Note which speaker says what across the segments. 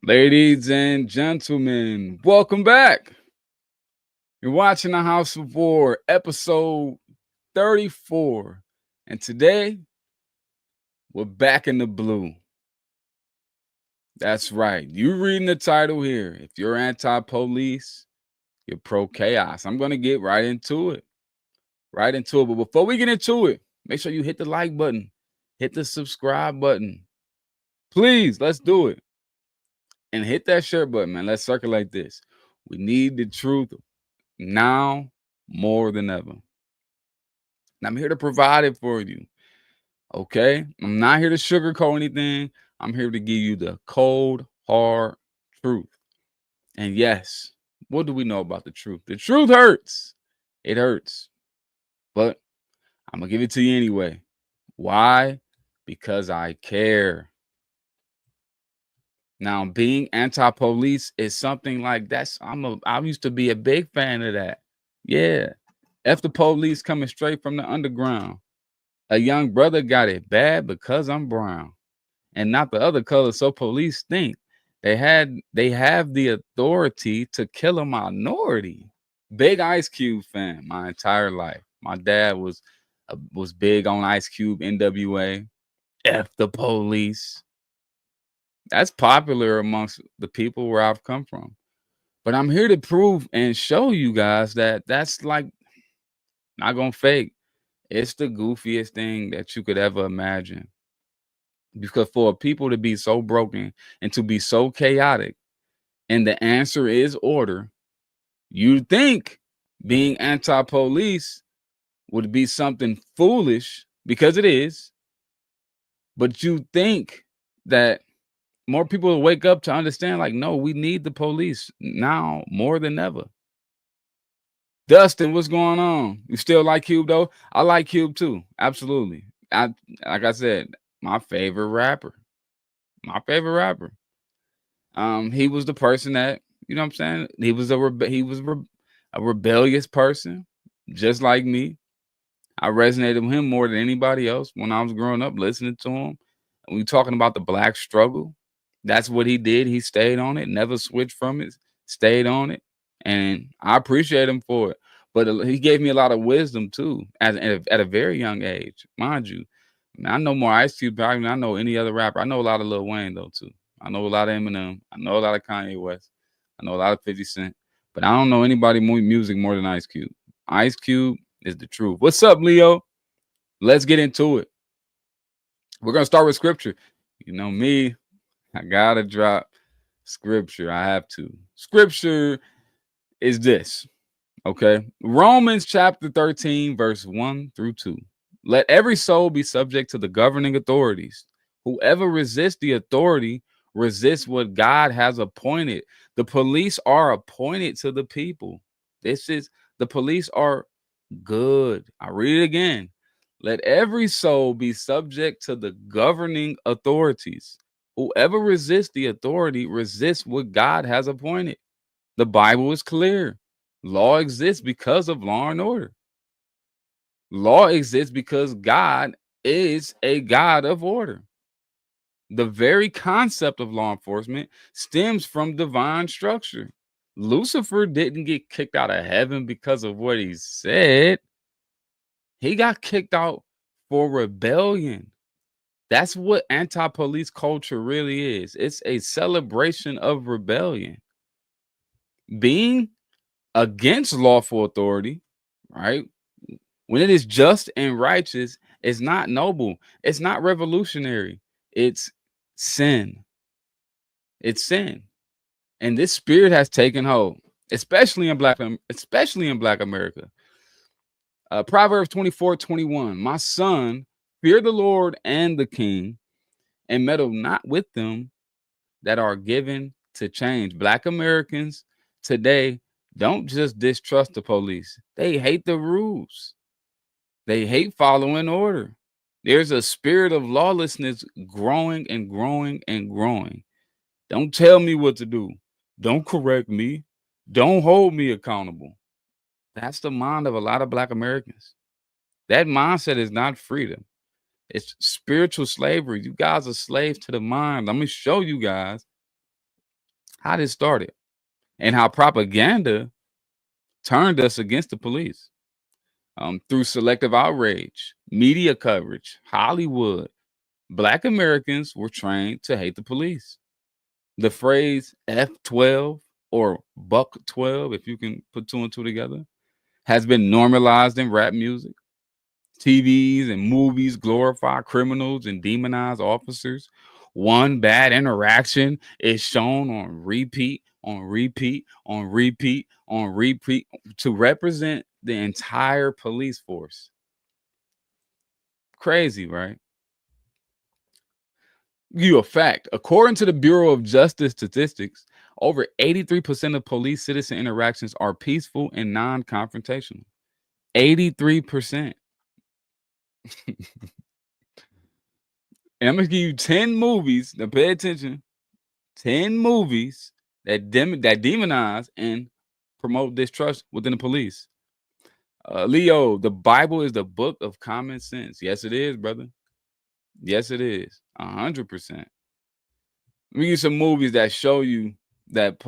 Speaker 1: Ladies and gentlemen, welcome back. You're watching the House of War, episode 34. And today, we're back in the blue. That's right. You reading the title here. If you're anti-police, you're pro-chaos. I'm going to get right into it. But before we get into it, make sure you hit the like button. Hit the subscribe button. Please, let's do it. And hit that share button, man. Let's circulate this. We need the truth now more than ever. And I'm here to provide it for you. Okay? I'm not here to sugarcoat anything. I'm here to give you the cold, hard truth. And yes, what do we know about the truth? The truth hurts. It hurts. But I'm going to give it to you anyway. Why? Because I care. Now, being anti-police is something like I used to be a big fan of that. Yeah. F the police coming straight from the underground. A young brother got it bad because I'm brown and not the other color. So police think they have the authority to kill a minority. Big Ice Cube fan my entire life. My dad was big on Ice Cube, NWA, F the police. That's popular amongst the people where I've come from. But I'm here to prove and show you guys that that's like not gonna fake. It's the goofiest thing that you could ever imagine. Because for people to be so broken and to be so chaotic, and the answer is order, you'd think being anti-police would be something foolish, because it is. But you think that more people will wake up to understand, like, no, we need the police now more than ever. Dustin, what's going on? You still like Cube though? I like Cube too. Absolutely. Like I said, my favorite rapper. He was the person that, you know what I'm saying? He was a rebellious person, just like me. I resonated with him more than anybody else when I was growing up, listening to him. And we talking about the black struggle. That's what he did. He stayed on it, never switched from it, stayed on it. And I appreciate him for it. But he gave me a lot of wisdom too, at a very young age, mind you. I know more Ice Cube than I know any other rapper. I know a lot of Lil Wayne though too. I know a lot of Eminem. I know a lot of Kanye West. I know a lot of 50 Cent. But I don't know anybody more music more than Ice Cube. Ice Cube is the truth. What's up, Leo? Let's get into it. We're gonna start with scripture. You know me, I gotta drop scripture. I have to. Scripture is this. Okay. Romans chapter 13, verse 1 through 2. Let every soul be subject to the governing authorities. Whoever resists the authority resists what God has appointed. The police are appointed to the people. The police are good. I read it again. Let every soul be subject to the governing authorities. Whoever resists the authority resists what God has appointed. The Bible is clear. Law exists because of law and order. Law exists because God is a God of order. The very concept of law enforcement stems from divine structure. Lucifer didn't get kicked out of heaven because of what he said. He got kicked out for rebellion. That's what anti-police culture really is. It's a celebration of rebellion. Being against lawful authority, right? When it is just and righteous, it's not noble. It's not revolutionary. It's sin. It's sin. And this spirit has taken hold, especially in Black America. Proverbs 24:21. My son, fear the Lord and the king, and meddle not with them that are given to change. Black Americans today don't just distrust the police. They hate the rules. They hate following order. There's a spirit of lawlessness growing and growing and growing. Don't tell me what to do. Don't correct me. Don't hold me accountable. That's the mind of a lot of Black Americans. That mindset is not freedom. It's spiritual slavery. You guys are slaves to the mind. Let me show you guys how this started and how propaganda turned us against the police through selective outrage, media coverage, Hollywood. Black Americans were trained to hate the police. The phrase F12 or Buck 12, if you can put two and two together, has been normalized in rap music. TVs and movies glorify criminals and demonize officers. One bad interaction is shown on repeat, on repeat, on repeat, on repeat to represent the entire police force. Crazy, right? You a fact. According to the Bureau of Justice Statistics, over 83% of police citizen interactions are peaceful and non-confrontational. 83%. And I'm gonna give you 10 movies. Now pay attention. 10 movies that demonize and promote distrust within the police. Leo, the Bible is the book of common sense. Yes, it is, brother. Yes, it is. 100%. Let me give you some movies that show you that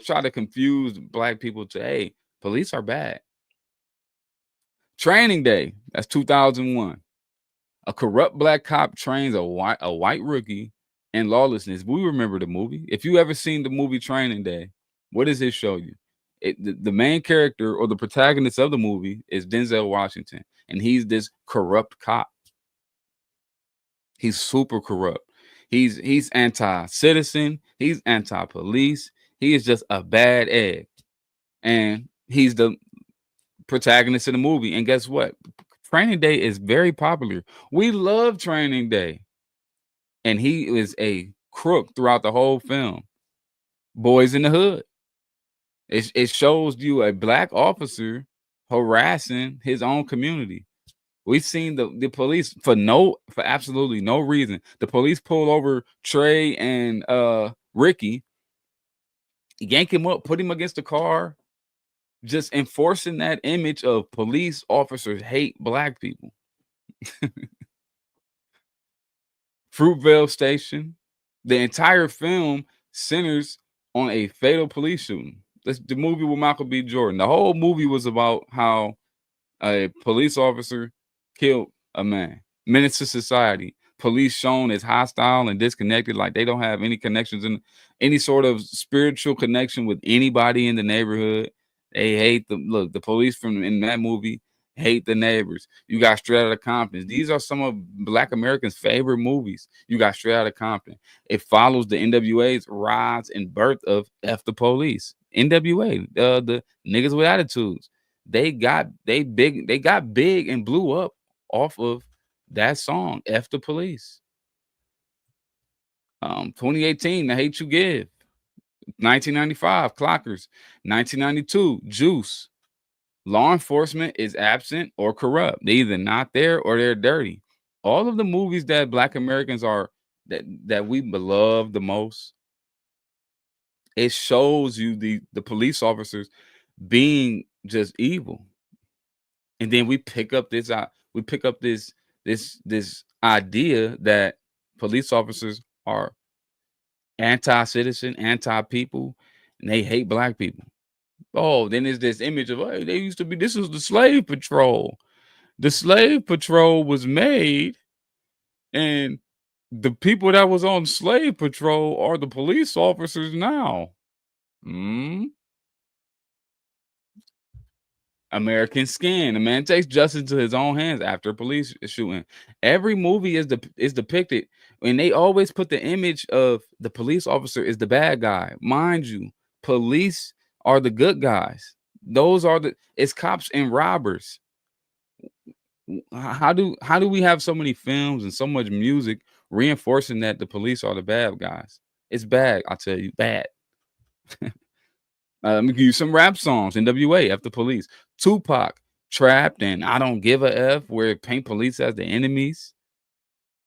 Speaker 1: try to confuse black people to, hey, police are bad. Training Day. That's 2001. A corrupt black cop trains a white rookie in lawlessness. We remember the movie. If you ever seen the movie Training Day, what does it show you? The main character or the protagonist of the movie is Denzel Washington, and he's this corrupt cop. He's super corrupt. He's anti-citizen. He's anti-police. He is just a bad egg, and he's the protagonist of the movie. And guess what? Training Day is very popular. We love Training Day. And he is a crook throughout the whole film. Boys in the Hood. It shows you a black officer harassing his own community. We've seen the police for absolutely no reason. The police pull over Trey and Ricky, yank him up, put him against the car, just enforcing that image of police officers hate black people. Fruitvale Station. The entire film centers on a fatal police shooting. That's the movie with Michael B. Jordan. The whole movie was about how a police officer killed a man. Menace to society. Police shown as hostile and disconnected, like they don't have any connections in any sort of spiritual connection with anybody in the neighborhood. They hate the police from in that movie hate the neighbors. You got Straight Outta Compton. These are some of black Americans' favorite movies. You got Straight Outta Compton. It follows the NWA's rise and birth of F the Police. NWA, the niggas with attitudes. They got big and blew up off of that song, F the Police. 2018, The Hate You Give. 1995, Clockers. 1992, Juice. Law enforcement is absent or corrupt. They're either not there or they're dirty. All of the movies that black Americans are that we love the most, it shows you the police officers being just evil. And then we pick up this idea that police officers are anti-citizen, anti-people, and they hate black people. Oh, then there's this image of, hey, this was the slave patrol. The slave patrol was made, and the people that was on slave patrol are the police officers now. American Skin. A man takes justice into his own hands after a police shooting. Every movie is depicted, and they always put the image of the police officer is the bad guy. Mind you, police are the good guys. It's cops and robbers. How do we have so many films and so much music reinforcing that the police are the bad guys? It's bad, I tell you, bad. Let me give you some rap songs. NWA, F the Police. Tupac, Trapped, and I Don't Give a F, where it paint police as the enemies.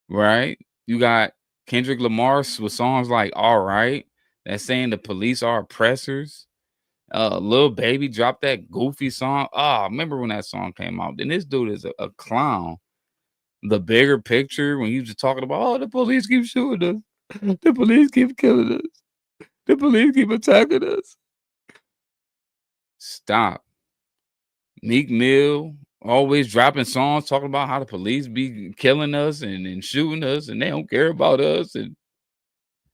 Speaker 1: Right? You got Kendrick Lamar with songs like All Right, that's saying the police are oppressors. Lil Baby dropped that goofy song. I remember when that song came out. Then this dude is a clown. The Bigger Picture, when he was just talking about, the police keep shooting us. The police keep killing us. The police keep attacking us. Stop. Meek Mill always dropping songs talking about how the police be killing us and shooting us and they don't care about us. And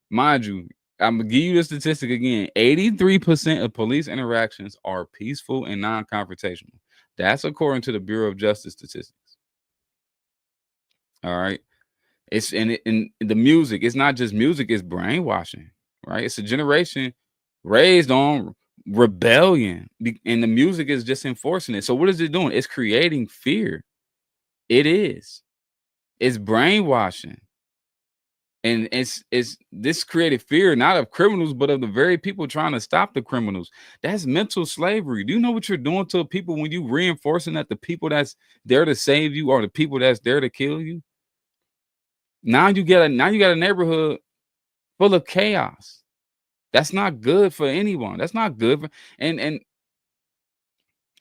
Speaker 1: mind you, I'm gonna give you the statistic again. 83% of police interactions are peaceful and non-confrontational. That's according to the Bureau of Justice statistics. All right. It's in the music, it's not just music, it's brainwashing, right? It's a generation raised on rebellion, and the music is just enforcing it. So what is it doing? It's creating fear. It is. It's brainwashing. And it's this created fear not of criminals, but of the very people trying to stop the criminals. That's mental slavery. Do you know what you're doing to people when you reinforcing that the people that's there to save you are the people that's there to kill you? Now you got a neighborhood full of chaos. That's not good for anyone. That's not good for, and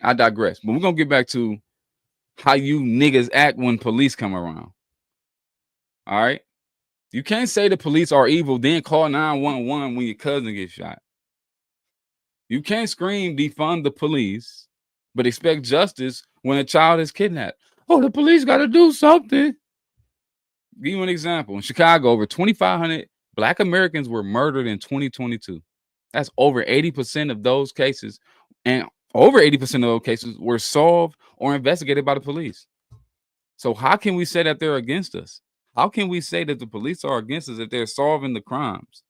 Speaker 1: I digress. But we're gonna get back to how you niggas act when police come around. All right. You can't say the police are evil, then call 911 when your cousin gets shot. You can't scream defund the police, but expect justice when a child is kidnapped. Oh, the police got to do something. Give you an example. In Chicago, over 2,500 Black Americans were murdered in 2022. That's over 80% of those cases. And over 80% of those cases were solved or investigated by the police. So how can we say that they're against us? How can we say that the police are against us if they're solving the crimes?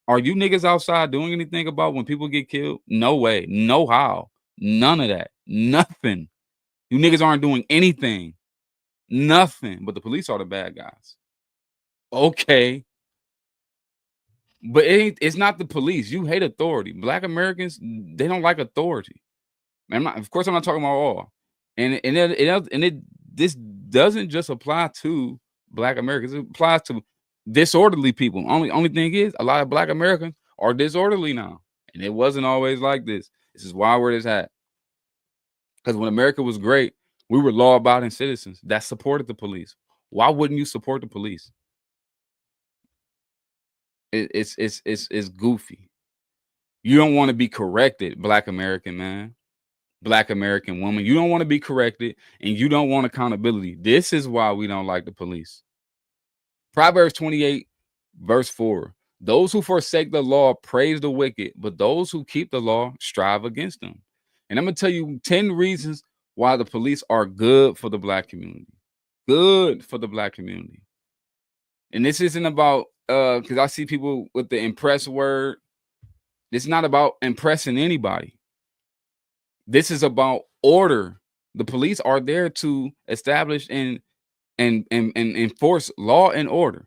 Speaker 1: Are you niggas outside doing anything about when people get killed? No way. No how. None of that. Nothing. You niggas aren't doing anything. Nothing. But the police are the bad guys. Okay. But it's not the police. You hate authority. Black Americans, they don't like authority. Of course, I'm not talking about all. This doesn't just apply to Black Americans. It applies to disorderly people. Only thing is, a lot of Black Americans are disorderly now, and it wasn't always like this. This is why we're this hat. Because when America was great, we were law-abiding citizens that supported the police. Why wouldn't you support the police? It's goofy. You don't want to be corrected, Black American man. Black American woman. You don't want to be corrected and you don't want accountability. This is why we don't like the police. Proverbs 28 verse 4. Those who forsake the law praise the wicked, but those who keep the law strive against them. And I'm going to tell you 10 reasons why the police are good for the Black community. Good for the Black community. And this isn't about because I see people with the impress word. It's not about impressing anybody. This is about order. The police are there to establish and enforce law and order.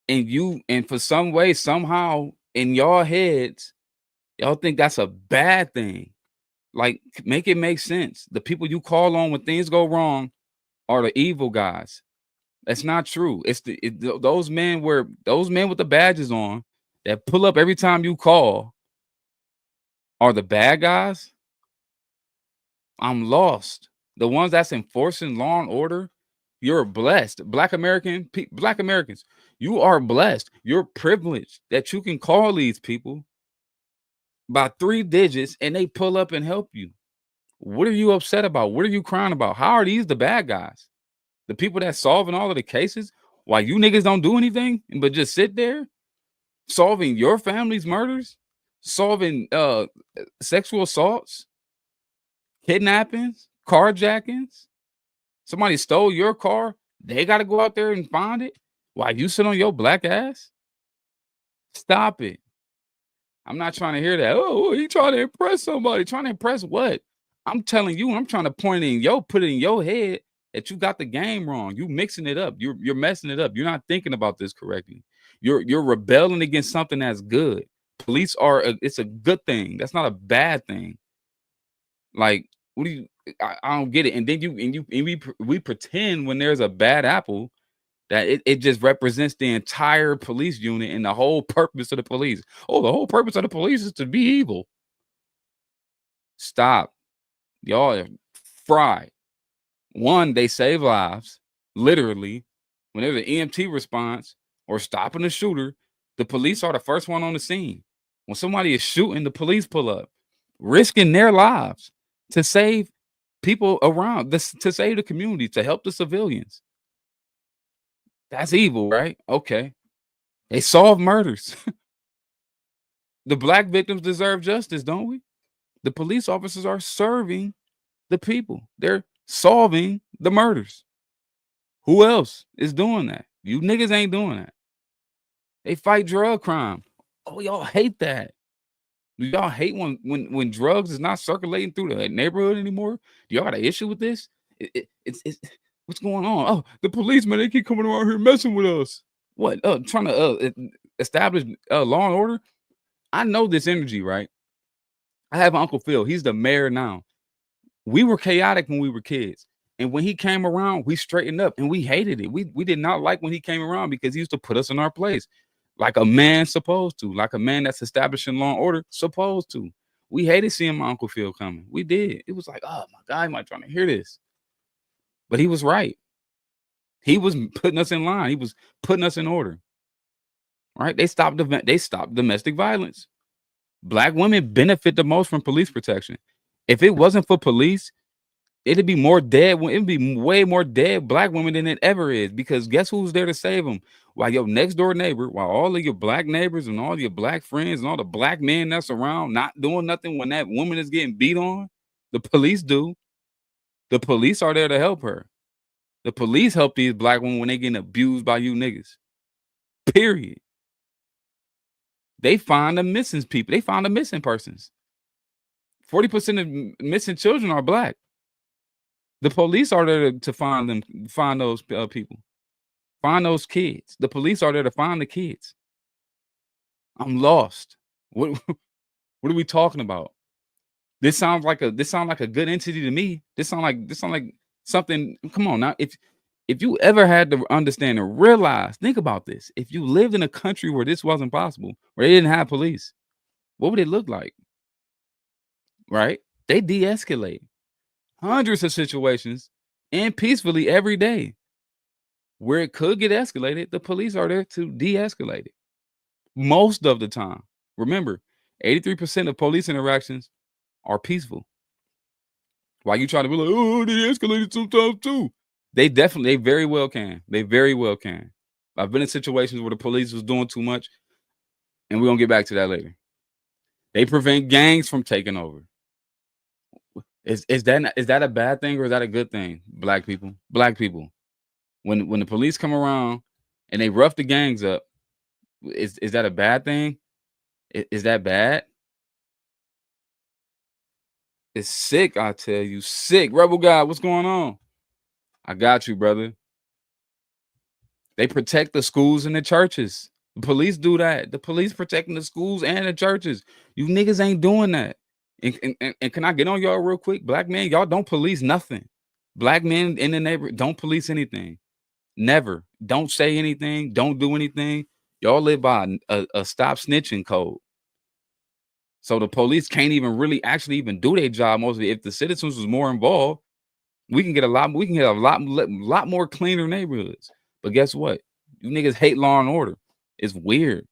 Speaker 1: And for some way, somehow in y'all heads, y'all think that's a bad thing. Like, make it make sense. The people you call on when things go wrong are the evil guys. That's not true. It's those men with the badges on that pull up every time you call are the bad guys. I'm lost. The ones that's enforcing law and order, you're blessed. Black Americans, you are blessed. You're privileged that you can call these people by 3 digits and they pull up and help you. What are you upset about? What are you crying about? How are these the bad guys? The people that's solving all of the cases while you niggas don't do anything but just sit there solving your family's murders, solving sexual assaults, kidnappings, carjackings. Somebody stole your car. They got to go out there and find it while you sit on your Black ass. Stop it. I'm not trying to hear that. Oh, he trying to impress somebody. Trying to impress what? I'm telling you, I'm trying to put it in your head that you got the game wrong. You mixing it up. You're messing it up. You're not thinking about this correctly. You're rebelling against something that's good. Police it's a good thing. That's not a bad thing. Like, what do you? I don't get it. And then we pretend when there's a bad apple that it just represents the entire police unit and the whole purpose of the police. Oh, the whole purpose of the police is to be evil. Stop. Y'all are fried. One, they save lives, literally. When there's an EMT response or stopping a shooter, The police are the first one on the scene. When somebody is shooting, the police pull up, risking their lives to save people around this, to save the community, to help the civilians. That's evil, right? Okay. They solve murders. The black victims deserve justice, don't we? The police officers are serving the people. They're solving the murders. Who else is doing that? You niggas ain't doing that. They fight drug crime. Oh, y'all hate that. Do y'all hate when drugs is not circulating through the neighborhood anymore? Do y'all got an issue with this? It's what's going on? Oh, the policemen, they keep coming around here messing with us. What? Trying to establish law and order? I know this energy, right? I have Uncle Phil. He's the mayor now. We were chaotic when we were kids. And when he came around, we straightened up and we hated it. We did not like when he came around because he used to put us in our place. Like a man supposed to, like a man that's establishing law and order supposed to. We hated seeing my Uncle Phil coming. We did. It was like, oh my God, am I trying to hear this? But he was right. He was putting us in line. He was putting us in order. Right? They stopped domestic violence. Black women benefit the most from police protection. If it wasn't for police, it'd be more dead. It'd be way more dead black women than it ever is. Because guess who's there to save them? While your next door neighbor, while all of your black neighbors and all your black friends and all the black men that's around not doing nothing when that woman is getting beat on, the police do. The police are there to help her. The police help these black women when they getting abused by you niggas. Period. They find the missing people. They find the missing persons. 40% of missing children are black. The police are there to find them, find those people, find those kids. The police are there to find the kids. I'm lost. What are we talking about? This sounds like a good entity to me. This sound like something. Come on now. If you ever had to understand and realize, think about this. If you lived in a country where this wasn't possible, where they didn't have police, what would it look like? Right? They de-escalate hundreds of situations and peacefully every day. Where it could get escalated, the police are there to de-escalate it. Most of the time. Remember, 83% of police interactions are peaceful. Why you trying to be like, oh, they escalated sometimes too? They very well can. They very well can. I've been in situations where the police was doing too much, and we're gonna get back to that later. They prevent gangs from taking over. Is that a bad thing or is that a good thing? Black people. When the police come around and they rough the gangs up, is that a bad thing? Is that bad? It's sick, I tell you. Sick. Rebel guy, what's going on? I got you, brother. They protect the schools and the churches. The police do that. The police protecting the schools and the churches. You niggas ain't doing that. And can I get on y'all real quick? Black men, y'all don't police nothing. Black men in the neighborhood don't police anything. Never. Don't say anything. Don't do anything. Y'all live by a stop snitching code. So the police can't even really actually even do their job. Mostly, if the citizens was more involved, we can get a lot more cleaner neighborhoods. But guess what? You niggas hate law and order. It's weird.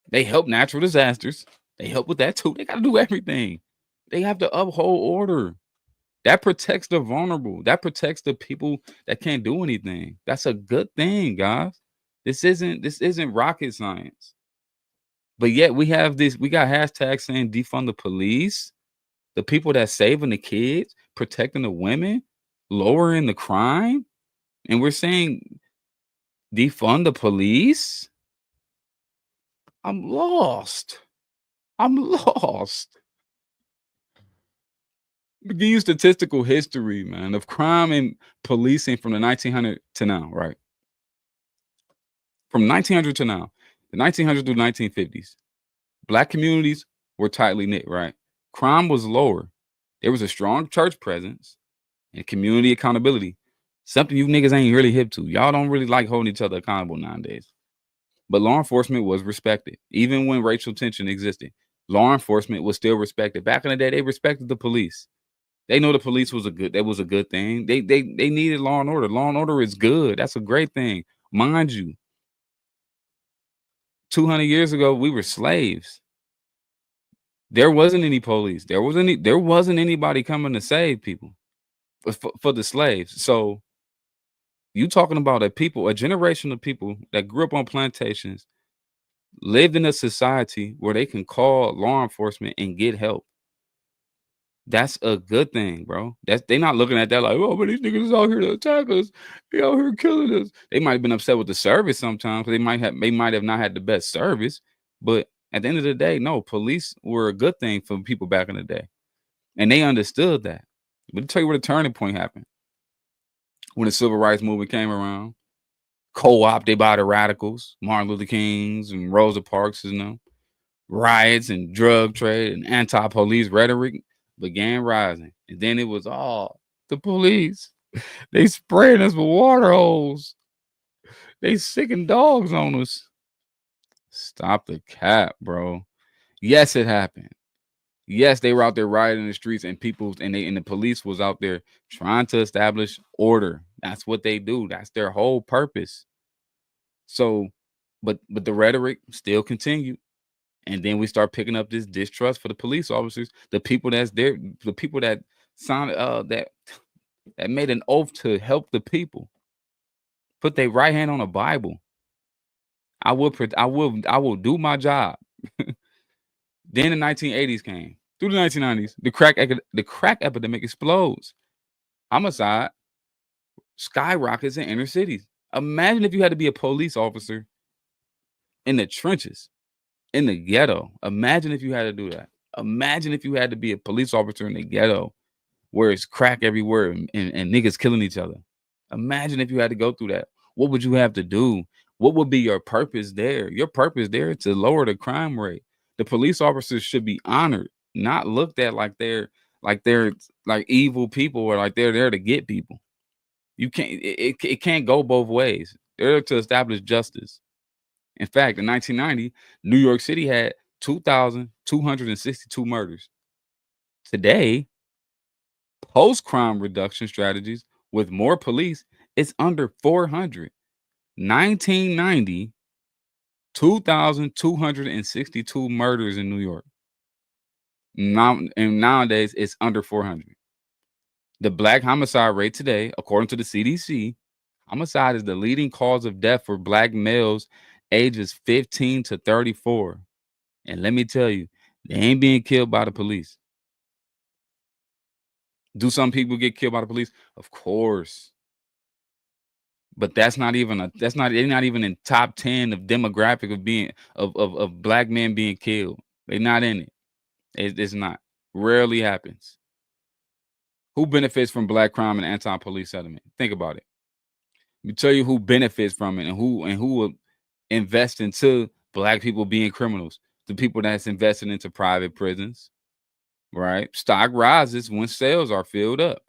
Speaker 1: They help natural disasters. They help with that too. They got to do everything. They have to uphold order. That protects the vulnerable. That protects the people that can't do anything. That's a good thing, guys. This isn't rocket science. But yet we got hashtags saying defund the police, the people that's saving the kids, protecting the women, lowering the crime. And we're saying defund the police. I'm lost. Give you statistical history, man, of crime and policing from the 1900 to now, right? From 1900 to now, the 1900s through 1950s, black communities were tightly knit, right? Crime was lower. There was a strong church presence and community accountability. Something you niggas ain't really hip to. Y'all don't really like holding each other accountable nowadays. But law enforcement was respected. Even when racial tension existed, law enforcement was still respected. Back in the day, they respected the police. They know the police was a good thing. They needed law and order. Law and order is good. That's a great thing. Mind you, 200 years ago, we were slaves. There wasn't any police. There wasn't anybody coming to save people for the slaves. So you talking about a generation of people that grew up on plantations, lived in a society where they can call law enforcement and get help. That's a good thing, bro. They not looking at that like, oh, but these niggas is out here to attack us. They out here killing us. They might have been upset with the service sometimes. They might have not had the best service. But at the end of the day, no, police were a good thing for people back in the day. And they understood that. But to tell you where the turning point happened. When the civil rights movement came around, co-opted by the radicals, Martin Luther Kings and Rosa Parks, riots and drug trade and anti-police rhetoric began rising. And then it was all the police. They spraying us with water hose. They sicking dogs on us. Stop the cap, bro. Yes, it happened. Yes, they were out there rioting in the streets, and the police was out there trying to establish order. That's what they do. That's their whole purpose. So, but the rhetoric still continued. And then we start picking up this distrust for the police officers, the people that's there, the people that signed that made an oath to help the people. Put their right hand on a Bible. I will do my job. Then the 1980s came. Through the 1990s, the crack epidemic explodes. Homicide skyrockets in inner cities. Imagine if you had to be a police officer in the trenches, in the ghetto. Imagine if you had to do that. Imagine if you had to be a police officer in the ghetto where it's crack everywhere and niggas killing each other. Imagine if you had to go through that. What would you have to do? What would be your purpose there? Your purpose there is to lower the crime rate. The police officers should be honored, not looked at like they're like evil people or like they're there to get people. You can't it can't go both ways. They're there to establish justice. In fact, in 1990, New York City had 2,262 murders. Today, post-crime reduction strategies with more police, it's under 400. 1990, 2,262 murders in New York. Nowadays, it's under 400. The black homicide rate today, according to the CDC, homicide is the leading cause of death for black males ages 15 to 34. And let me tell you, they ain't being killed by the police. Do some people get killed by the police? Of course. But they're not even in top 10 of demographic of black men being killed. They're not in it. It's not. Rarely happens. Who benefits from black crime and anti-police settlement? Think about it. Let me tell you who benefits from it and who will invest into black people being criminals. The people that's invested into private prisons, right? Stock rises when sales are filled up.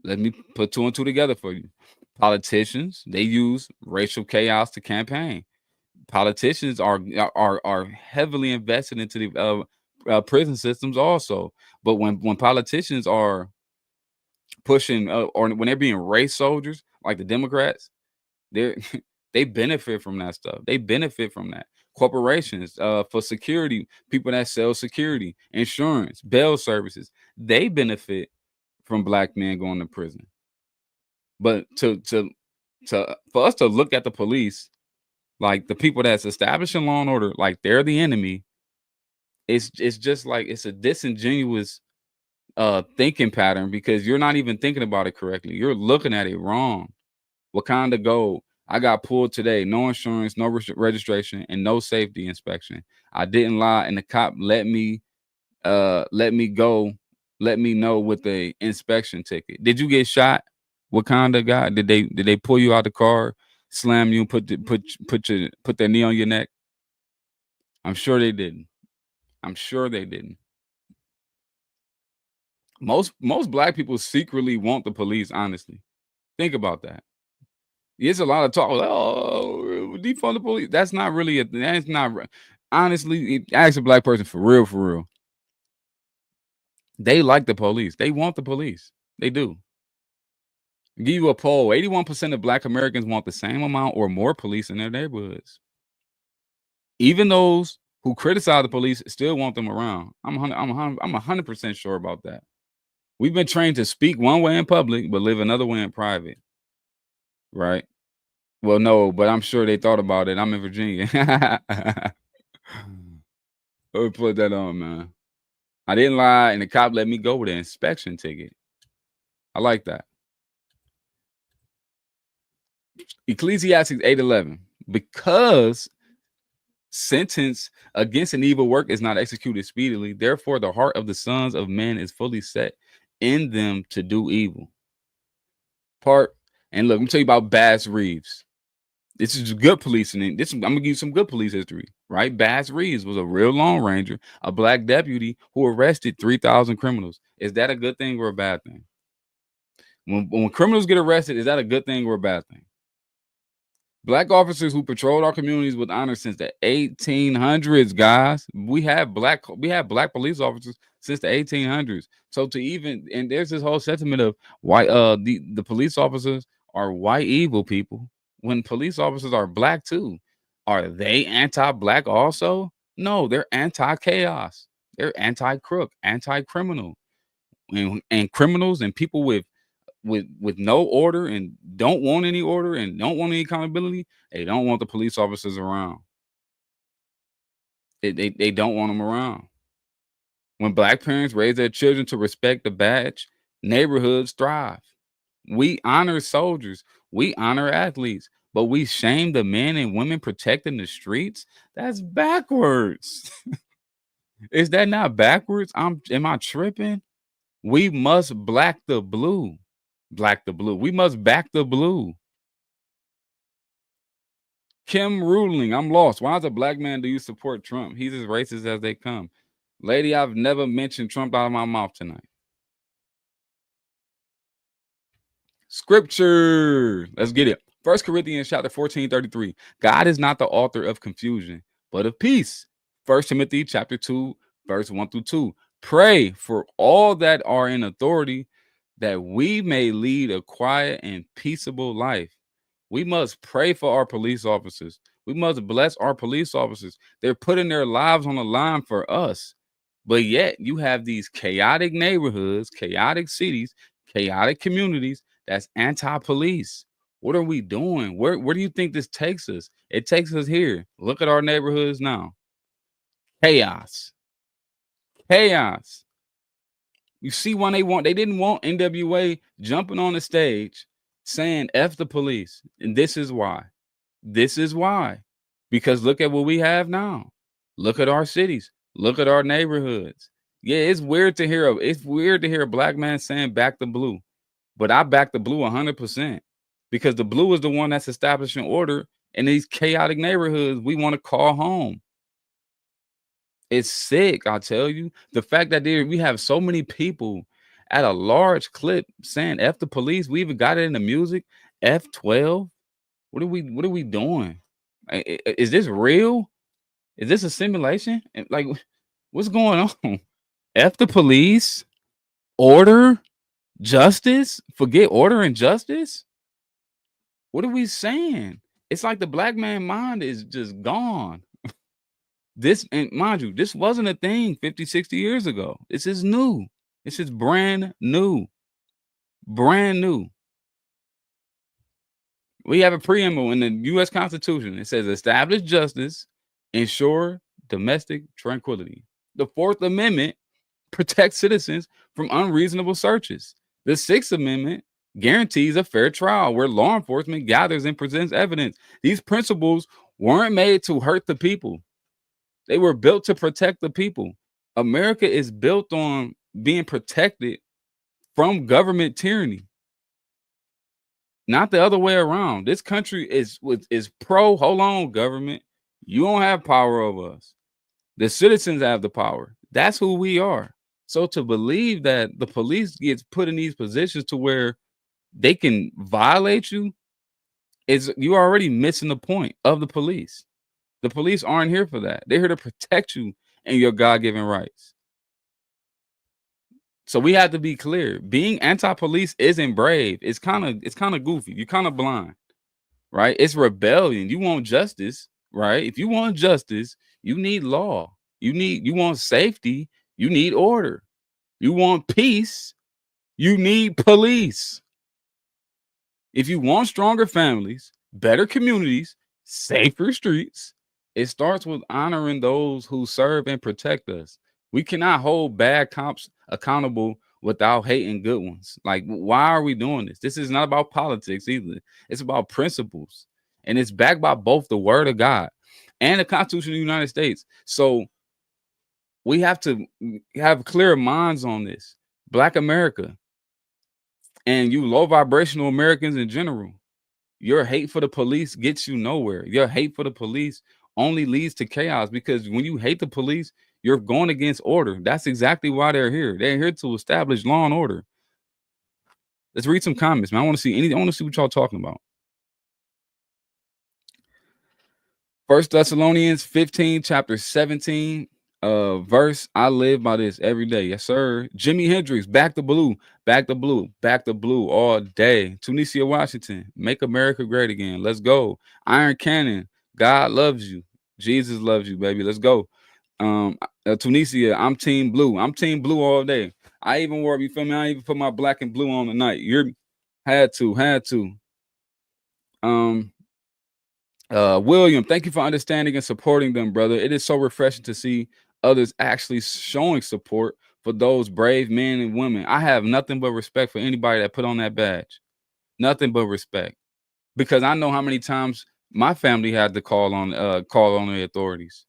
Speaker 1: Let me put two and two together for you. Politicians, they use racial chaos to campaign. Politicians are heavily invested into the prison systems also. But when politicians are pushing or when they're being race soldiers like the Democrats, they benefit from that stuff. They benefit from that. Corporations for security, people that sell security, insurance, bail services, they benefit from black men going to prison. But for us to look at the police like the people that's establishing law and order like they're the enemy, it's just like it's a disingenuous thinking pattern because you're not even thinking about it correctly. You're looking at it wrong. Wakanda Gold. I got pulled today. No insurance, no registration, and no safety inspection. I didn't lie, and the cop let me go. Let me know with the inspection ticket. Did you get shot? Wakanda guy? Did they pull you out the car, slam you, put their knee on your neck? I'm sure they didn't. I'm sure they didn't. Most black people secretly want the police. Honestly, think about that. There's a lot of talk. Like, oh, defund the police. That's not really that's not. Honestly, ask a black person for real. They like the police. They want the police. They do. Give you a poll. 81% of Black Americans want the same amount or more police in their neighborhoods. Even those who criticize the police still want them around. I'm 100% sure about that. We've been trained to speak one way in public, but live another way in private. Right? Well, no, but I'm sure they thought about it. I'm in Virginia. Let me put that on, man. I didn't lie, and the cop let me go with an inspection ticket. I like that. Ecclesiastes 8:11. Because sentence against an evil work is not executed speedily, therefore the heart of the sons of men is fully set in them to do evil. And look, let me tell you about Bass Reeves. This is good policing. I'm gonna give you some good police history, right? Bass Reeves was a real Lone Ranger, a Black deputy who arrested 3,000 criminals. Is that a good thing or a bad thing? When criminals get arrested, is that a good thing or a bad thing? Black officers who patrolled our communities with honor since the 1800s, guys. We have black police officers since the 1800s. So and there's this whole sentiment of why the police officers are white evil people when police officers are Black too. Are they anti-Black also? No, they're anti-chaos. They're anti-crook, anti-criminal. And criminals and people with no order and don't want any order and don't want any accountability, they don't want the police officers around. They don't want them around. When Black parents raise their children to respect the badge, neighborhoods thrive. We honor soldiers, we honor athletes, but we shame the men and women protecting the streets. That's backwards. Is that not backwards? Am I tripping? We must black the blue. We must back the blue. Kim Ruling, I'm lost. Why, as a Black man, do you support Trump? He's as racist as they come. Lady, I've never mentioned Trump out of my mouth tonight. Scripture. Let's get it. 1 Corinthians chapter 14:33. God is not the author of confusion, but of peace. 1 Timothy chapter 2, verse 1-2. Pray for all that are in authority, that we may lead a quiet and peaceable life. We must pray for our police officers. We must bless our police officers. They're putting their lives on the line for us. But yet you have these chaotic neighborhoods, chaotic cities, chaotic communities that's anti-police. What are we doing? Where do you think this takes us? It takes us here. Look at our neighborhoods now. Chaos. You see when they didn't want NWA jumping on the stage saying F the police. And this is why. Because look at what we have now. Look at our cities. Look at our neighborhoods. Yeah, it's weird to hear a Black man saying back the blue. But I back the blue 100% because the blue is the one that's establishing order in these chaotic neighborhoods we want to call home. It's sick, I tell you. The fact that we have so many people at a large clip saying F the police. We even got it in the music. F12. What are we doing? Is this real? Is this a simulation? Like, what's going on? F the police? Order? Justice? Forget order and justice? What are we saying? It's like the Black man mind is just gone. And mind you, this wasn't a thing 50, 60 years ago. This is new. This is brand new. Brand new. We have a preamble in the U.S. Constitution. It says establish justice, ensure domestic tranquility. The Fourth Amendment protects citizens from unreasonable searches. The Sixth Amendment guarantees a fair trial where law enforcement gathers and presents evidence. These principles weren't made to hurt the people. They were built to protect the people. America is built on being protected from government tyranny, not the other way around. This country is pro, hold on, government. You don't have power over us. The citizens have the power. That's who we are. So to believe that the police gets put in these positions to where they can violate you, you're already missing the point of the police. The police aren't here for that. They're here to protect you and your God-given rights. So we have to be clear. Being anti-police isn't brave. It's kind of goofy. You're kind of blind, right? It's rebellion. You want justice, right? If you want justice, you need law. You want safety, you need order. You want peace, you need police. If you want stronger families, better communities, safer streets, it starts with honoring those who serve and protect us. We cannot hold bad cops accountable without hating good ones. Like, why are we doing this? This is not about politics either. It's about principles. And it's backed by both the word of God and the Constitution of the United States. So we have to have clear minds on this. Black America and you low vibrational Americans in general, your hate for the police gets you nowhere. Your hate for the police only leads to chaos, because when you hate the police, you're going against order. That's exactly why they're here. They're here to establish law and order. Let's read some comments, man. I want to see what y'all talking about. 1 Thessalonians 15, chapter 17, verse. I live by this every day. Yes, sir. Jimi Hendrix, back the blue, back the blue, back the blue all day. Tunisia, Washington, make America great again. Let's go. Iron Cannon, God loves you. Jesus loves you, baby. Let's go. Tunisia, I'm team blue. I'm team blue all day. I even wore, you feel me? I even put my black and blue on tonight. Had to. William, thank you for understanding and supporting them, brother. It is so refreshing to see others actually showing support for those brave men and women. I have nothing but respect for anybody that put on that badge. Nothing but respect, because I know how many times my family had to call on the authorities,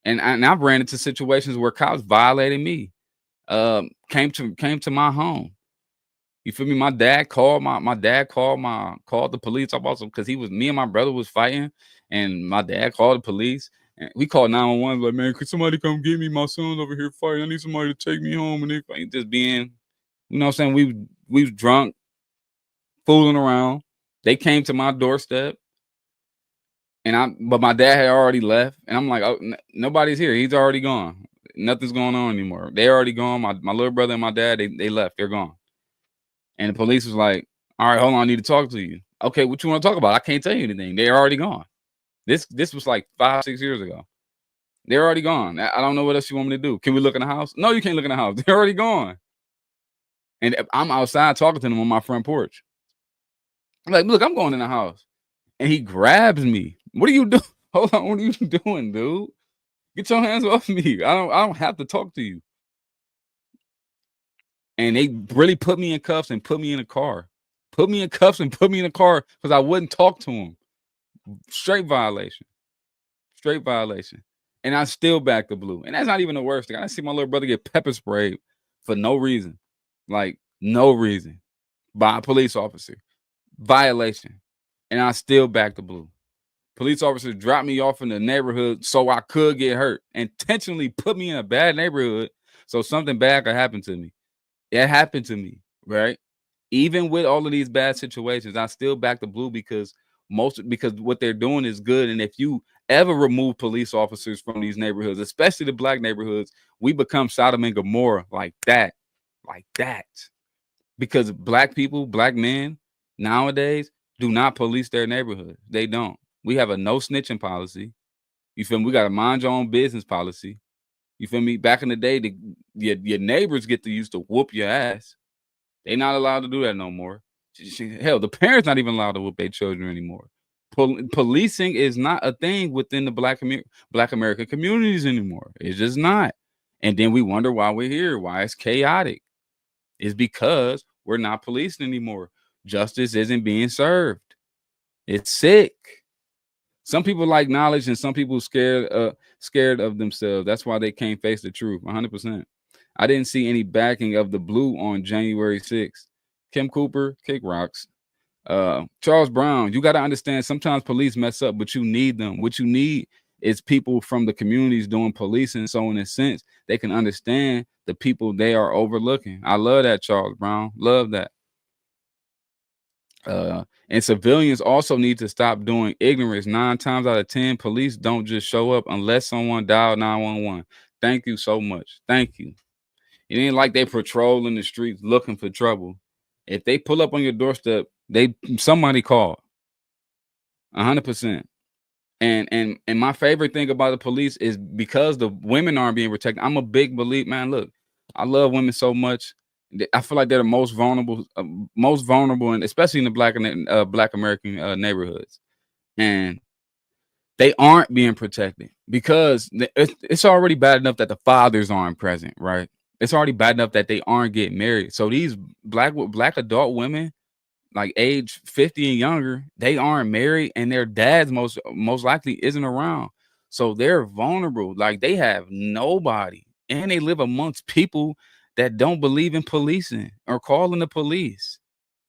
Speaker 1: and I've ran into situations where cops violated me. Came to my home. You feel me? My dad called the police about some, because me and my brother was fighting, and my dad called the police, and we called 911. Like, man, could somebody come get me? My son's over here fighting. I need somebody to take me home. And they just being, you know what I'm saying? We was drunk, fooling around. They came to my doorstep, but my dad had already left, and I'm like, oh, nobody's here. He's already gone. Nothing's going on anymore. They already gone. My little brother and my dad, they left. They're gone. And the police was like, all right, hold on, I need to talk to you. Okay, what you want to talk about? I can't tell you anything. They're already gone. This was like 5-6 years ago. They're already gone. I don't know what else you want me to do. Can we look in the house? No, you can't look in the house. They're already gone. And I'm outside talking to them on my front porch. I'm like, look, I'm going in the house. And he grabs me. What are you doing? Hold on, what are you doing, dude? Get your hands off me. I don't have to talk to you. And they really put me in cuffs and put me in a car. Put me in cuffs and put me in a car because I wouldn't talk to him. Straight violation. And I still back the blue. And that's not even the worst thing. I see my little brother get pepper sprayed for no reason. Like, no reason. By a police officer. Violation. And I still back the blue. Police officers dropped me off in the neighborhood so I could get hurt. Intentionally put me in a bad neighborhood so something bad could happen to me. It happened to me, right? Even with all of these bad situations, I still back the blue because what they're doing is good. And if you ever remove police officers from these neighborhoods, especially the black neighborhoods, we become Sodom and Gomorrah like that. Because black people, black men nowadays do not police their neighborhood. They don't. We have a no snitching policy. You feel me? We got a mind your own business policy. You feel me? Back in the day, your neighbors get to use to whoop your ass. They're not allowed to do that no more. Hell, the parents not even allowed to whoop their children anymore. Policing is not a thing within the Black American communities anymore. It's just not. And then we wonder why we're here, why it's chaotic. It's because we're not policing anymore. Justice isn't being served. It's sick. Some people like knowledge, and some people scared of themselves. That's why they can't face the truth. 100%. I didn't see any backing of the blue on January 6th. Kim Cooper, kick rocks. Charles Brown, you got to understand, sometimes police mess up, but you need them. What you need is people from the communities doing policing, so in a sense, they can understand the people they are overlooking. I love that, Charles Brown. Love that. And civilians also need to stop doing ignorance. 9 times out of 10, police don't just show up unless someone dialed 911. Thank you so much. Thank you. It ain't like they patrolling the streets looking for trouble. If they pull up on your doorstep, somebody call 100%. And my favorite thing about the police is because the women aren't being protected. I'm a big believer, man. Look, I love women so much. I feel like they're the most vulnerable, and especially in the black American neighborhoods. And they aren't being protected because it's already bad enough that the fathers aren't present, right? It's already bad enough that they aren't getting married. So these black adult women, like age 50 and younger, they aren't married, and their dads most likely isn't around. So they're vulnerable. Like they have nobody, and they live amongst people that don't believe in policing or calling the police.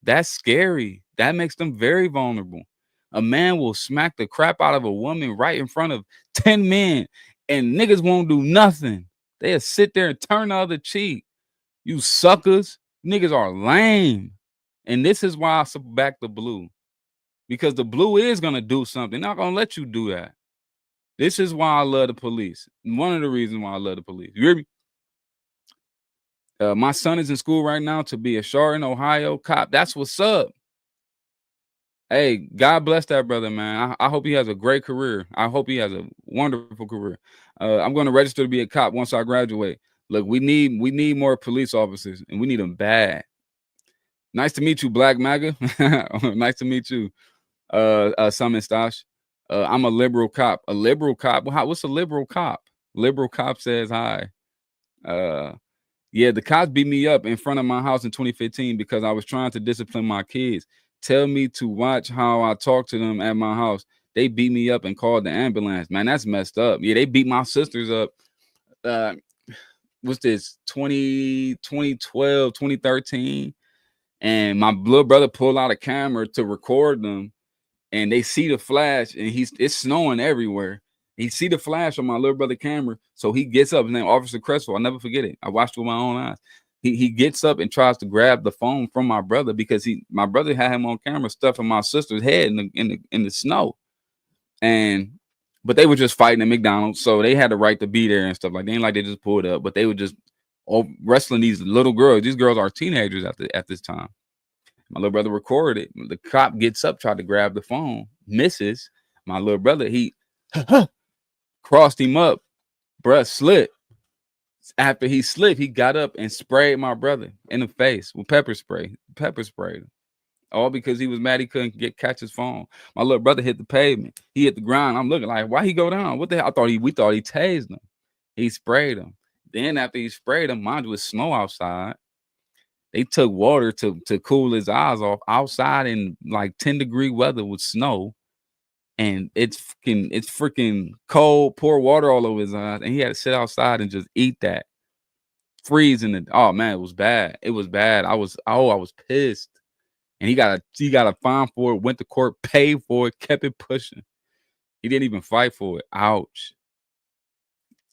Speaker 1: That's scary. That makes them very vulnerable. A man will smack the crap out of a woman right in front of 10 men, and niggas won't do nothing. They'll sit there and turn the other cheek. You suckers. Niggas are lame. And this is why I back the blue. Because the blue is gonna do something. Not gonna let you do that. This is why I love the police. One of the reasons why I love the police. You hear me? My son is in school right now to be a Chardon, Ohio cop. That's what's up. Hey, God bless that brother, man. I hope he has a great career. I hope he has a wonderful career. I'm going to register to be a cop once I graduate. Look, we need more police officers, and we need them bad. Nice to meet you, Black MAGA. Nice to meet you, Summon Stash. I'm a liberal cop. A liberal cop? What's a liberal cop? Liberal cop says hi. Yeah, the cops beat me up in front of my house in 2015 because I was trying to discipline my kids. Tell me to watch how I talk to them at my house. They beat me up and called the ambulance. Man, that's messed up. Yeah, they beat my sisters up. What's this? 2012, 2013. And my little brother pulled out a camera to record them, and they see the flash, and it's snowing everywhere. He see the flash on my little brother camera, so he gets up. His name Officer Cresswell. I'll never forget it. I watched it with my own eyes. He gets up and tries to grab the phone from my brother because my brother had him on camera stuffing my sister's head in the snow. But they were just fighting at McDonald's, so they had the right to be there and stuff. Like they ain't like they just pulled up, but they were just wrestling these little girls. These girls are teenagers at this time. My little brother recorded it. The cop gets up, tried to grab the phone, misses. My little brother, he crossed him up, bruh, slipped. After he slipped, he got up and sprayed my brother in the face with pepper spray. Pepper sprayed him. All because he was mad he couldn't catch his phone. My little brother hit the pavement. He hit the ground. I'm looking like, why he go down? What the hell? We thought he tased him. He sprayed him. Then after he sprayed him, mind you, was snow outside. They took water to cool his eyes off outside in like 10-degree weather with snow. And it's freaking cold, pour water all over his eyes. And he had to sit outside and just eat that. Freezing. Oh man, it was bad. It was bad. I was pissed. And he got a fine for it, went to court, paid for it, kept it pushing. He didn't even fight for it. Ouch.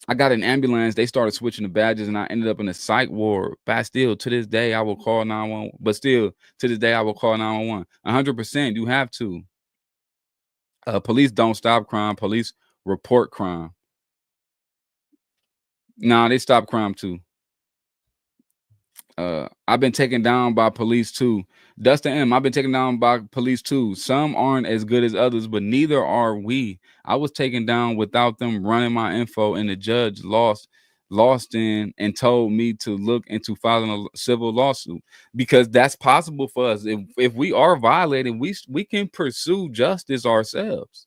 Speaker 1: I got an ambulance. They started switching the badges, and I ended up in a psych ward. But still, to this day, I will call 911. But still, to this day, I will call 911. 100%, you have to. Police don't stop crime. Police report crime. Nah, they stop crime too. I've been taken down by police too. Dustin M, I've been taken down by police too. Some aren't as good as others, but neither are we. I was taken down without them running my info, and the judge lost in and told me to look into filing a civil lawsuit because that's possible for us. If we are violated, we can pursue justice ourselves,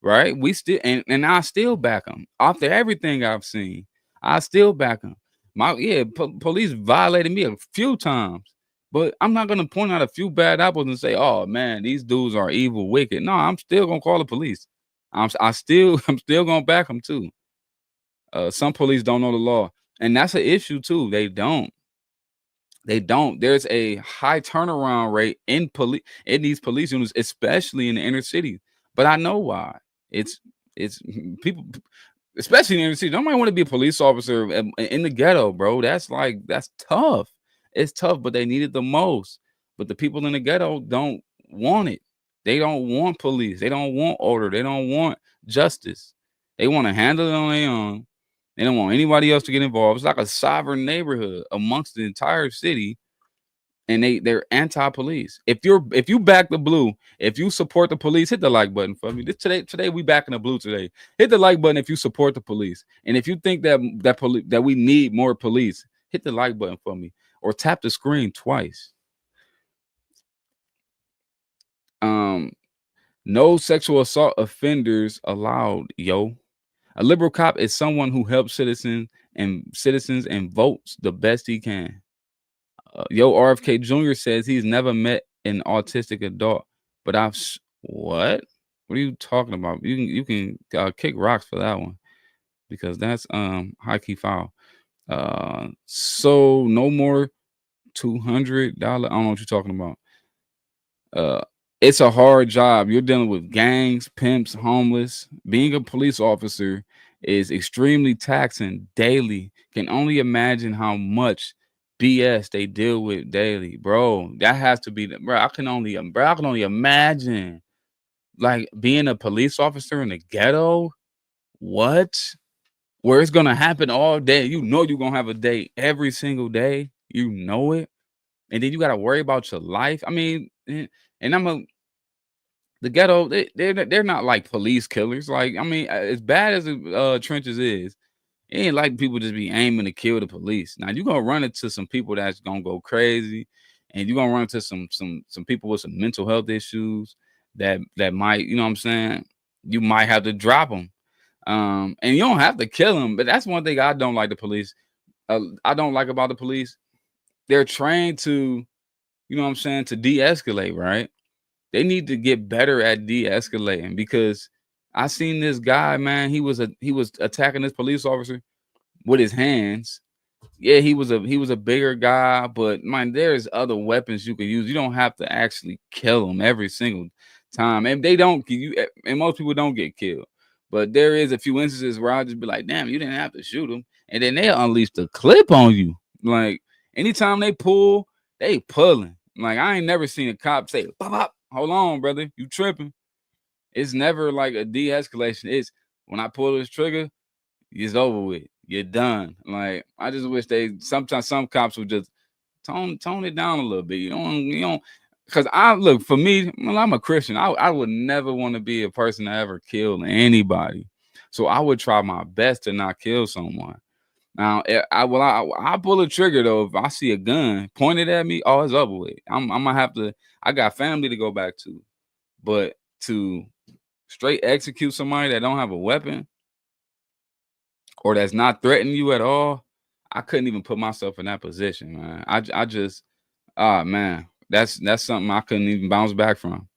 Speaker 1: right? We still and I still back them after everything I've seen. I still back them. Police violated me a few times, but I'm not gonna point out a few bad apples and say, "Oh man, these dudes are evil, wicked." No, I'm still gonna call the police. I'm still gonna back them too. Some police don't know the law, and that's an issue too. They don't. There's a high turnaround rate in these police units, especially in the inner city. But I know why. It's people. Especially in the inner city, nobody want to be a police officer in the ghetto, bro. That's tough. It's tough, but they need it the most. But the people in the ghetto don't want it. They don't want police. They don't want order. They don't want justice. They want to handle it on their own. They don't want anybody else to get involved. It's like a sovereign neighborhood amongst the entire city, and they're anti-police. If you back the blue, if you support the police, hit the like button for me. Today we backing the blue today. Hit the like button if you support the police, and if you think that we need more police, hit the like button for me, or tap the screen twice. No sexual assault offenders allowed, yo. A liberal cop is someone who helps citizens and votes the best he can. Yo, RFK Jr. says he's never met an autistic adult, but what? What are you talking about? You can kick rocks for that one, because that's high key foul. So no more $200. I don't know what you're talking about. It's a hard job. You're dealing with gangs, pimps, homeless. Being a police officer is extremely taxing daily. Can only imagine how much BS they deal with daily, bro. That has to be bro. I can only imagine, like, being a police officer in the ghetto. What? Where it's gonna happen all day. You know you're gonna have a day every single day. You know it, and then you gotta worry about your life. I mean, and the ghetto, they're not like police killers. Like, I mean, as bad as the trenches is, it ain't like people just be aiming to kill the police. Now you're gonna run into some people that's gonna go crazy, and you're gonna run into some people with some mental health issues that might, you know what I'm saying, you might have to drop them. And you don't have to kill them, but that's one thing I don't like the police. I don't like about the police. They're trained to, you know what I'm saying, to de-escalate, right? They need to get better at de-escalating, because I seen this guy, man. He was attacking this police officer with his hands. Yeah, he was a bigger guy, but man, there's other weapons you can use. You don't have to actually kill him every single time, and they don't and most people don't get killed. But there is a few instances where I'll just be like, damn, you didn't have to shoot him, and then they'll unleash the clip on you. Like, anytime they pull, they pulling. Like, I ain't never seen a cop say, pop, pop, hold on, brother, you tripping. It's never like a de-escalation. It's when I pull this trigger, it's over with. You're done. Like, I just wish sometimes some cops would just tone it down a little bit. You don't, because for me, well, I'm a Christian. I would never want to be a person that ever killed anybody. So I would try my best to not kill someone. Now, I pull a trigger though. If I see a gun pointed at me, oh, it's over with. I'm gonna have to. I got family to go back to, but to straight execute somebody that don't have a weapon, or that's not threatening you at all, I couldn't even put myself in that position, man. I just, man, that's something I couldn't even bounce back from.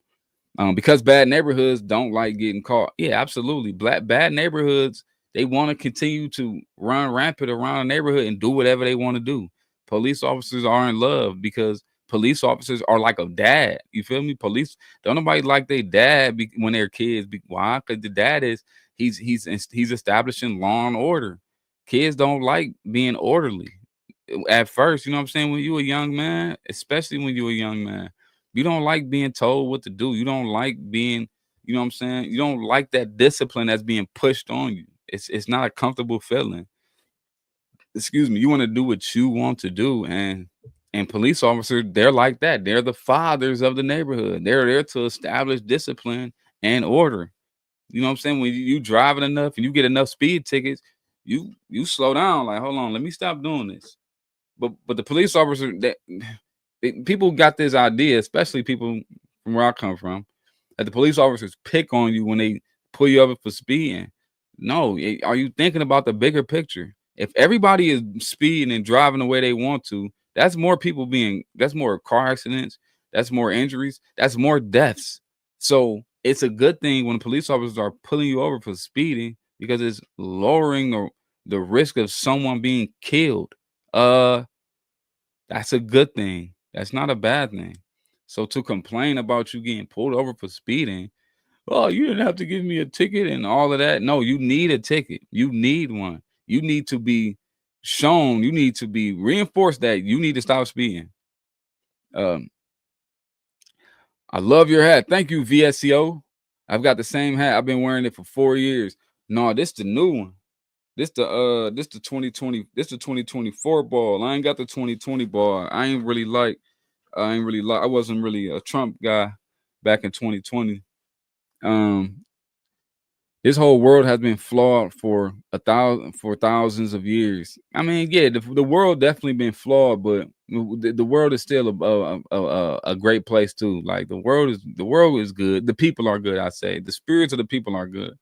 Speaker 1: Because bad neighborhoods don't like getting caught. Yeah, absolutely. Bad neighborhoods, they want to continue to run rampant around the neighborhood and do whatever they want to do. Police officers are in love because police officers are like a dad. You feel me? Police don't nobody like their dad when they're kids. Why? Because the dad is he's establishing law and order. Kids don't like being orderly at first. You know what I'm saying? When you a young man, especially when you're a young man, you don't like being told what to do. You don't like being, you know what I'm saying? You don't like that discipline that's being pushed on you. It's not a comfortable feeling. Excuse me. You want to do what you want to do, and police officers, they're like that. They're the fathers of the neighborhood. They're there to establish discipline and order. You know what I'm saying? When you driving enough and you get enough speed tickets, you slow down. Like, hold on, let me stop doing this. But the police officer, people got this idea, especially people from where I come from, that the police officers pick on you when they pull you over for speeding. No, are you thinking about the bigger picture? If everybody is speeding and driving the way they want to, that's more car accidents, that's more injuries, that's more deaths. So it's a good thing when police officers are pulling you over for speeding, because it's lowering the risk of someone being killed. That's a good thing. That's not a bad thing. So to complain about you getting pulled over for speeding, oh, you didn't have to give me a ticket and all of that. No, you need a ticket. You need one. You need to be shown. You need to be reinforced that you need to stop speeding. Um, I love your hat. Thank you, VSCO. I've got the same hat. I've been wearing it for 4 years. No, this the new one. this the 2020, this the 2024 ball. I ain't got the 2020 ball. I wasn't really a Trump guy back in 2020. Um, this whole world has been flawed for thousands of years. I mean, yeah, the world definitely been flawed, but the world is still a great place too. Like the world is good. The people are good. I say the spirits of the people are good.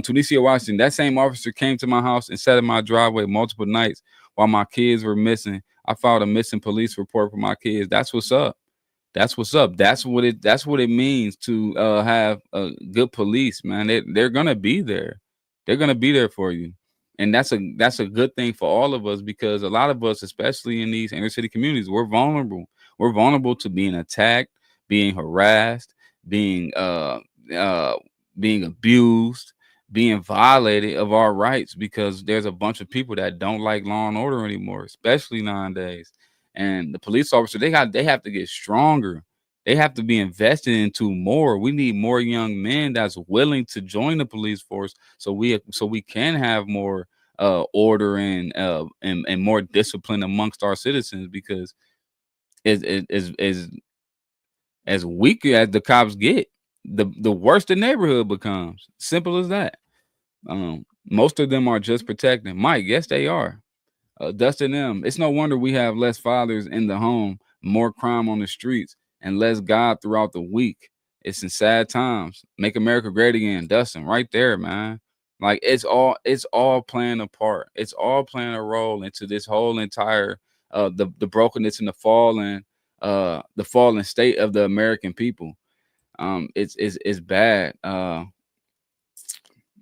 Speaker 1: Tunisia, Washington. That same officer came to my house and sat in my driveway multiple nights while my kids were missing. I filed a missing police report for my kids. That's what's up. That's what's up. That's what it means to have a good police, man. They're gonna be there. They're gonna be there for you. And that's a good thing for all of us because a lot of us, especially in these inner city communities, we're vulnerable. We're vulnerable to being attacked, being harassed, being uh being abused, being violated of our rights because there's a bunch of people that don't like law and order anymore, especially nowadays. And the police officer, they have to get stronger. They have to be invested into more. We need more young men that's willing to join the police force so we can have more order and more discipline amongst our citizens because as weak as the cops get, the worse the neighborhood becomes. Simple as that. Most of them are just protecting. Mike, yes, they are. Dustin M. It's no wonder we have less fathers in the home, more crime on the streets, and less God throughout the week. It's in sad times. Make America great again. Dustin, right there, man. Like it's all playing a part. It's all playing a role into this whole entire the brokenness and the fallen state of the American people. It's bad.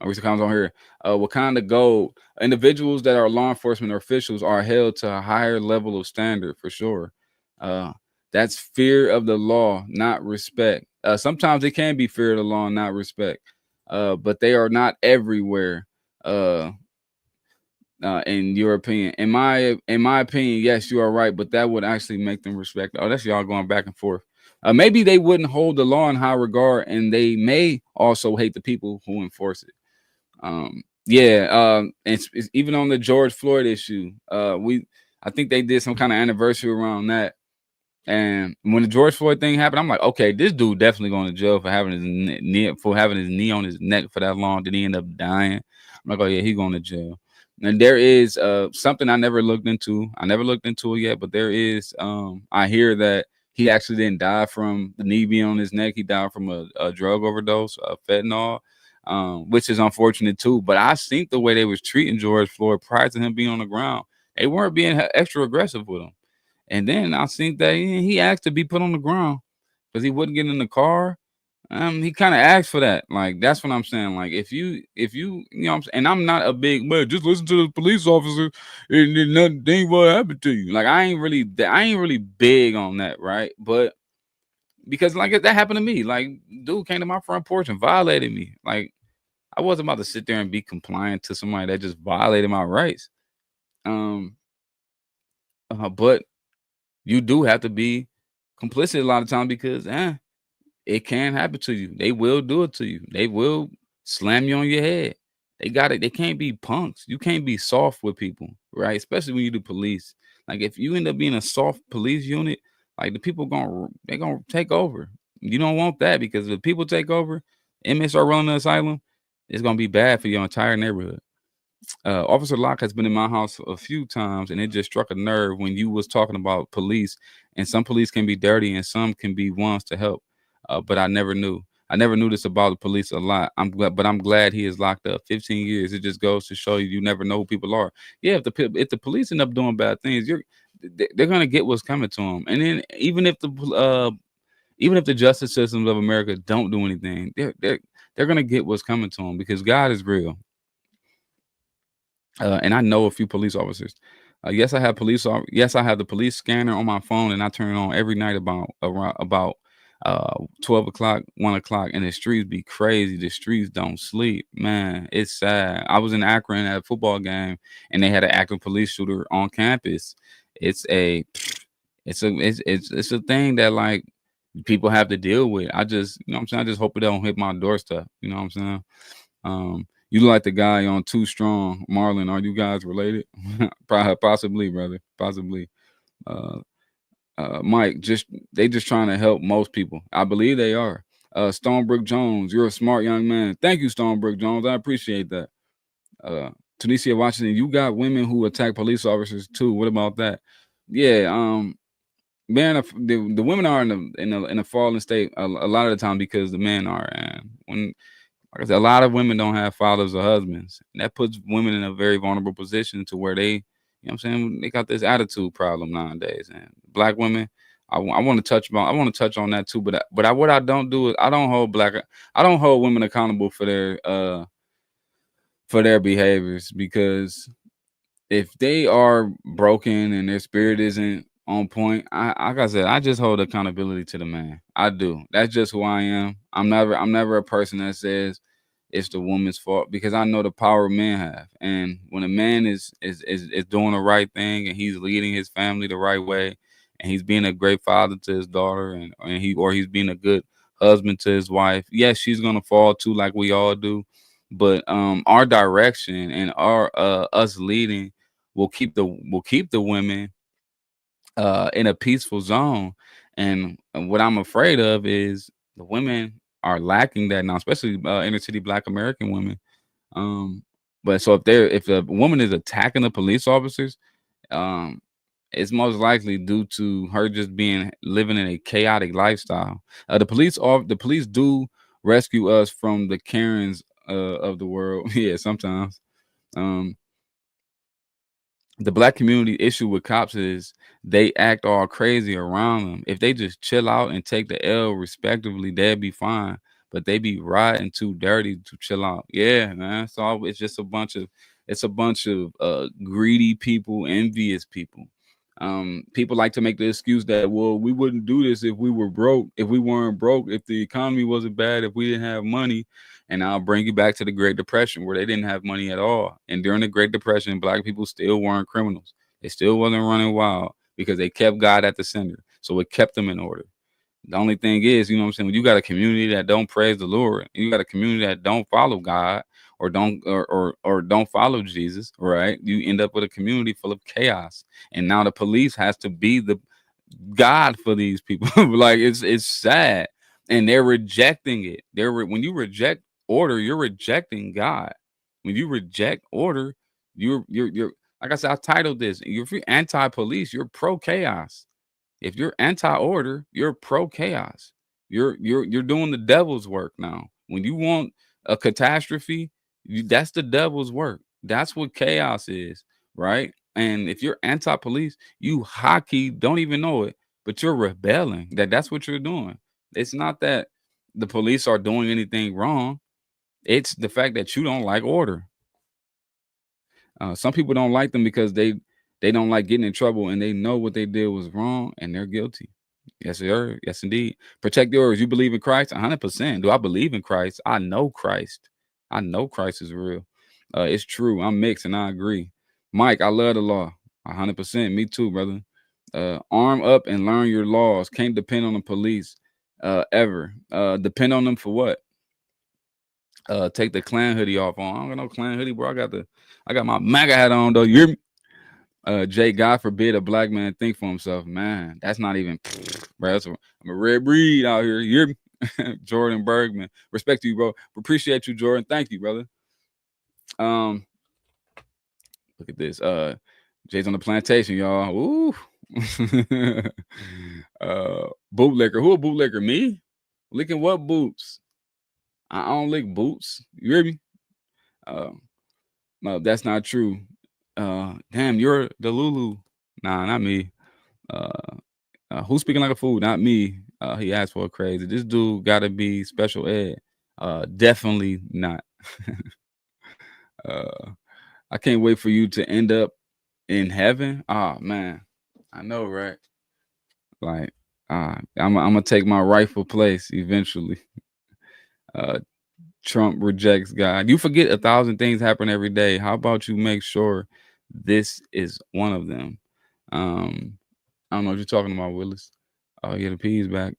Speaker 1: Recent comments on here. Wakanda Gold. Individuals that are law enforcement officials are held to a higher level of standard for sure. Uh, that's fear of the law, not respect. Sometimes it can be fear of the law and not respect, but they are not everywhere. Uh, in your opinion, in my opinion, yes, you are right, but that would actually make them respect. Oh, that's y'all going back and forth. Maybe they wouldn't hold the law in high regard, and they may also hate the people who enforce it. Yeah, it's even on the George Floyd issue. I think they did some kind of anniversary around that. And when the George Floyd thing happened, I'm like, okay, this dude definitely going to jail for having his knee on his neck for that long. Did he end up dying? I'm like, oh yeah, he going to jail. And there is something I never looked into. I never looked into it yet, but there is I hear that he actually didn't die from the knee being on his neck. He died from a drug overdose, fentanyl, which is unfortunate too. But I think the way they was treating George Floyd prior to him being on the ground, they weren't being extra aggressive with him. And then I think that he asked to be put on the ground because he wouldn't get in the car. He kind of asked for that. Like that's what I'm saying. Like if you know, what I'm saying, and I'm not a big man. Just listen to the police officer, and then nothing will happen to you. Like I ain't really big on that, right? But because like that happened to me. Like dude came to my front porch and violated me. Like I wasn't about to sit there and be compliant to somebody that just violated my rights. Um, but you do have to be complicit a lot of times because it can happen to you. They will do it to you. They will slam you on your head. They got it. They can't be punks. You can't be soft with people, right? Especially when you do police. Like if you end up being a soft police unit, like the people they're gonna take over. You don't want that because if people take over, inmates are running the asylum, it's gonna be bad for your entire neighborhood. Officer Locke has been in my house a few times, and it just struck a nerve when you was talking about police. And some police can be dirty, and some can be ones to help. But I never knew. I never knew this about the police a lot. I'm glad he is locked up 15 years. It just goes to show you never know who people are. Yeah, if the police end up doing bad things, they're gonna get what's coming to them. And then even if the justice systems of America don't do anything, they're gonna get what's coming to them because God is real. And I know a few police officers. Yes, I have yes, I have the police scanner on my phone, and I turn it on every night about 12 o'clock, 1 o'clock, and the streets be crazy. The streets don't sleep, man. It's sad. I was in Akron at a football game, and they had an active police shooter on campus. It's a it's a thing that like people have to deal with. I just you know what I'm saying. I just hope it don't hit my doorstep. You know what I'm saying. You like the guy on Too Strong, Marlon. Are you guys related? Possibly, brother. Possibly. Uh, Mike, they just trying to help most people. I believe they are. Stonebrook Jones, you're a smart young man. Thank you, Stonebrook Jones. I appreciate that. Uh, Tunisia, Washington, you got women who attack police officers too. What about that? Yeah. Man, the women are in a fallen state a lot of the time because the men are. And when like I said, a lot of women don't have fathers or husbands. And that puts women in a very vulnerable position to where they, you know what I'm saying, they got this attitude problem nowadays. And black women, I want to touch on that too. What I don't do is I don't hold women accountable for their behaviors, because if they are broken and their spirit isn't on point, like I said, I just hold accountability to the man. I do. That's just who I am. I'm never a person that says it's the woman's fault, because I know the power men have. And when a man is doing the right thing and he's leading his family the right way, and he's being a great father to his daughter, and he's being a good husband to his wife, yes, she's gonna fall too, like we all do. But our direction and our us leading will keep the women in a peaceful zone. And what I'm afraid of is the women are lacking that now, especially inner city Black American women. Um, but so if a woman is attacking the police officers, um, it's most likely due to her just being living in a chaotic lifestyle. The police do rescue us from the Karens of the world. Yeah, sometimes. Um, the Black community issue with cops is they act all crazy around them. If they just chill out and take the L respectively, they'd be fine. But they be riding too dirty to chill out. Yeah, man. It's just a bunch of greedy people, envious people. People like to make the excuse that, well, we wouldn't do this if we were broke, if we weren't broke, if the economy wasn't bad, if we didn't have money. And I'll bring you back to the Great Depression, where they didn't have money at all. And during the Great Depression, Black people still weren't criminals. They still wasn't running wild because they kept God at the center. So it kept them in order. The only thing is, you know what I'm saying, when you got a community that don't praise the Lord, and you got a community that don't follow God, or don't follow Jesus, right? You end up with a community full of chaos. And now the police has to be the God for these people. Like it's sad. And they're rejecting it. When you reject order, you're rejecting God. When you reject order, you're like I said, I titled this. If you're anti-police, you're pro-chaos. If you're anti-order, you're pro-chaos. You're doing the devil's work now. When you want a catastrophe, that's the devil's work. That's what chaos is, right? And if you're anti-police, you hockey don't even know it, but you're rebelling. That's what you're doing. It's not that the police are doing anything wrong. It's the fact that you don't like order. Some people don't like them because they don't like getting in trouble, and they know what they did was wrong and they're guilty. Yes, sir. Yes, indeed. Protect yours. You believe in Christ? 100%. Do I believe in Christ? I know Christ. I know Christ is real. It's true. I'm mixed and I agree. Mike, I love the law. 100%. Me too, brother. Arm up and learn your laws. Can't depend on the police ever. Depend on them for what? Take the clan hoodie off on. I don't got no clan hoodie, bro. I got my MAGA hat on though. You hear me? Jay, God forbid a Black man think for himself. Man, that's not even, bro. I'm a red breed out here. You hear me? Jordan Bergman. Respect to you, bro. Appreciate you, Jordan. Thank you, brother. Look at this. Jay's on the plantation, y'all. Ooh. Bootlicker. Who a bootlicker? Me? Licking what boots? I don't lick boots. You hear me? No, that's not true. Damn, you're the Lulu. Nah, not me. Who's speaking like a fool? Not me. He asked for a crazy. This dude gotta be special ed. Definitely not. I can't wait for you to end up in heaven. Oh man, I know, right? Like, I'm gonna take my rightful place eventually. Trump rejects God. You forget 1,000 things happen every day. How about you make sure this is one of them? I don't know what you're talking about, Willis. Oh, yeah, the P's back.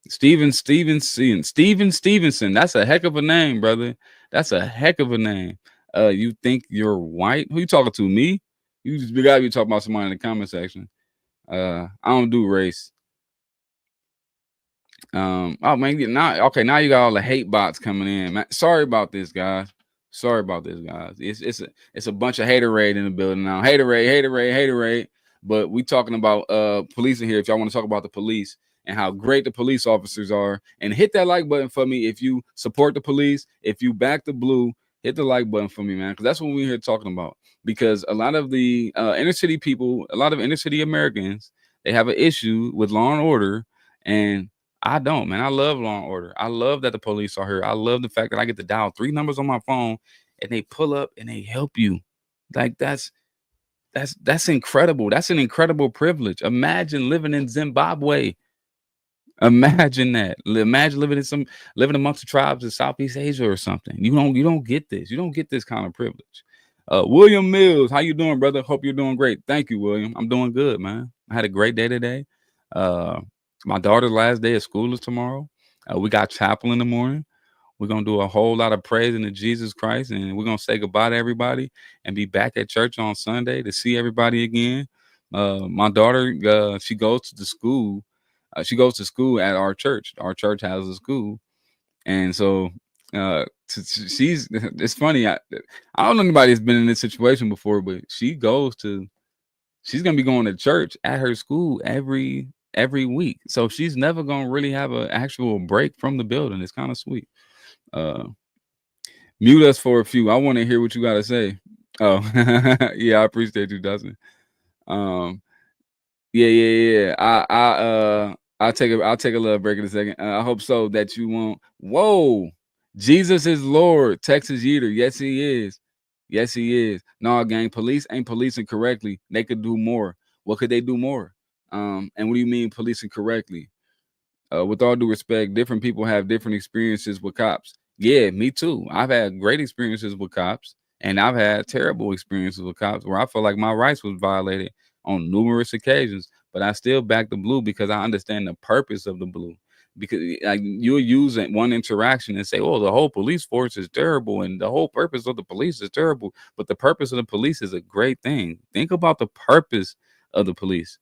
Speaker 1: Steven Stevenson. That's a heck of a name, brother. That's a heck of a name. You think you're white? Who you talking to? Me? You gotta be talking about somebody in the comment section. I don't do race. Oh man, now okay, now you got all the hate bots coming in. Man, sorry about this, guys. Sorry about this, guys. It's a bunch of haterade in the building now. Haterade. But we talking about police in here. If y'all want to talk about the police and how great the police officers are, and hit that like button for me if you support the police, if you back the blue, hit the like button for me, man, because that's what we're here talking about. Because a lot of the inner city people, a lot of inner city Americans, they have an issue with law and order, and I don't, man. I love law and order. I love that the police are here. I love the fact that I get to dial 3 numbers on my phone and they pull up and they help you. Like that's incredible. That's an incredible privilege. Imagine living in Zimbabwe. Imagine that. Imagine living amongst the tribes of Southeast Asia or something. You don't get this. You don't get this kind of privilege. William Mills, how you doing, brother? Hope you're doing great. Thank you, William. I'm doing good, man. I had a great day today. Uh, my daughter's last day of school is tomorrow. We got chapel in the morning. We're gonna do a whole lot of praising to Jesus Christ, and we're gonna say goodbye to everybody and be back at church on Sunday to see everybody again. My daughter, she goes to the school. She goes to school at our church. Our church has a school, and so she's. It's funny. I don't know anybody that's been in this situation before, but she's gonna be going to church at her school every week. So she's never gonna really have an actual break from the building. It's kind of sweet. Uh, Mute us for a few. I want to hear what you got to say. Oh, yeah, I appreciate you, Dustin. Um, yeah. I'll take a little break in a second. I hope so that you won't. Whoa, Jesus is Lord. Texas Yeater. Yes, he is. Yes, he is. No, gang, police ain't policing correctly. They could do more. What could they do more? And what do you mean policing correctly? With all due respect, different people have different experiences with cops. Yeah, me too. I've had great experiences with cops, and I've had terrible experiences with cops where I feel like my rights was violated on numerous occasions. But I still back the blue because I understand the purpose of the blue. Because like you'll use one interaction and say, "Oh, the whole police force is terrible, and the whole purpose of the police is terrible." But the purpose of the police is a great thing. Think about the purpose of the police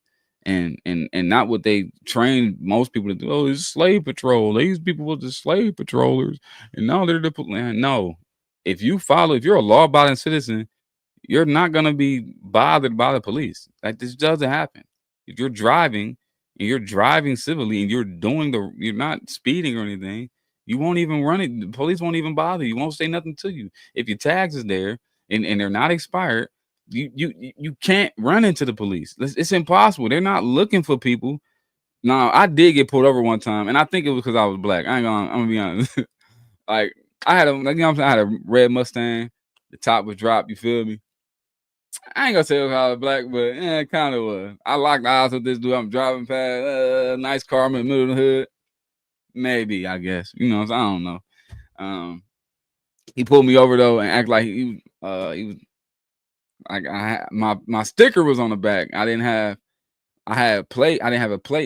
Speaker 1: and not what they train most people to do. Oh, it's slave patrol. These people were the slave patrollers, and now they're the no. If you're a law-abiding citizen, you're not gonna be bothered by the police. Like this doesn't happen. If you're driving and you're driving civilly and you're not speeding or anything, you won't even run it. The police won't even bother you. Won't say nothing to you. If your tags is there and they're not expired, you can't run into the police. It's impossible. They're not looking for people. Now, I did get pulled over one time, and I think it was because I was black. I'm gonna be honest. Like I had I had a red Mustang. The top was dropped. You feel me? I ain't gonna say I was black, but yeah, it kind of was. I locked eyes with this dude. I'm driving past, nice car in the middle of the hood. Maybe I guess I don't know. He pulled me over though and act like he was like my sticker was on the back. I didn't have a plate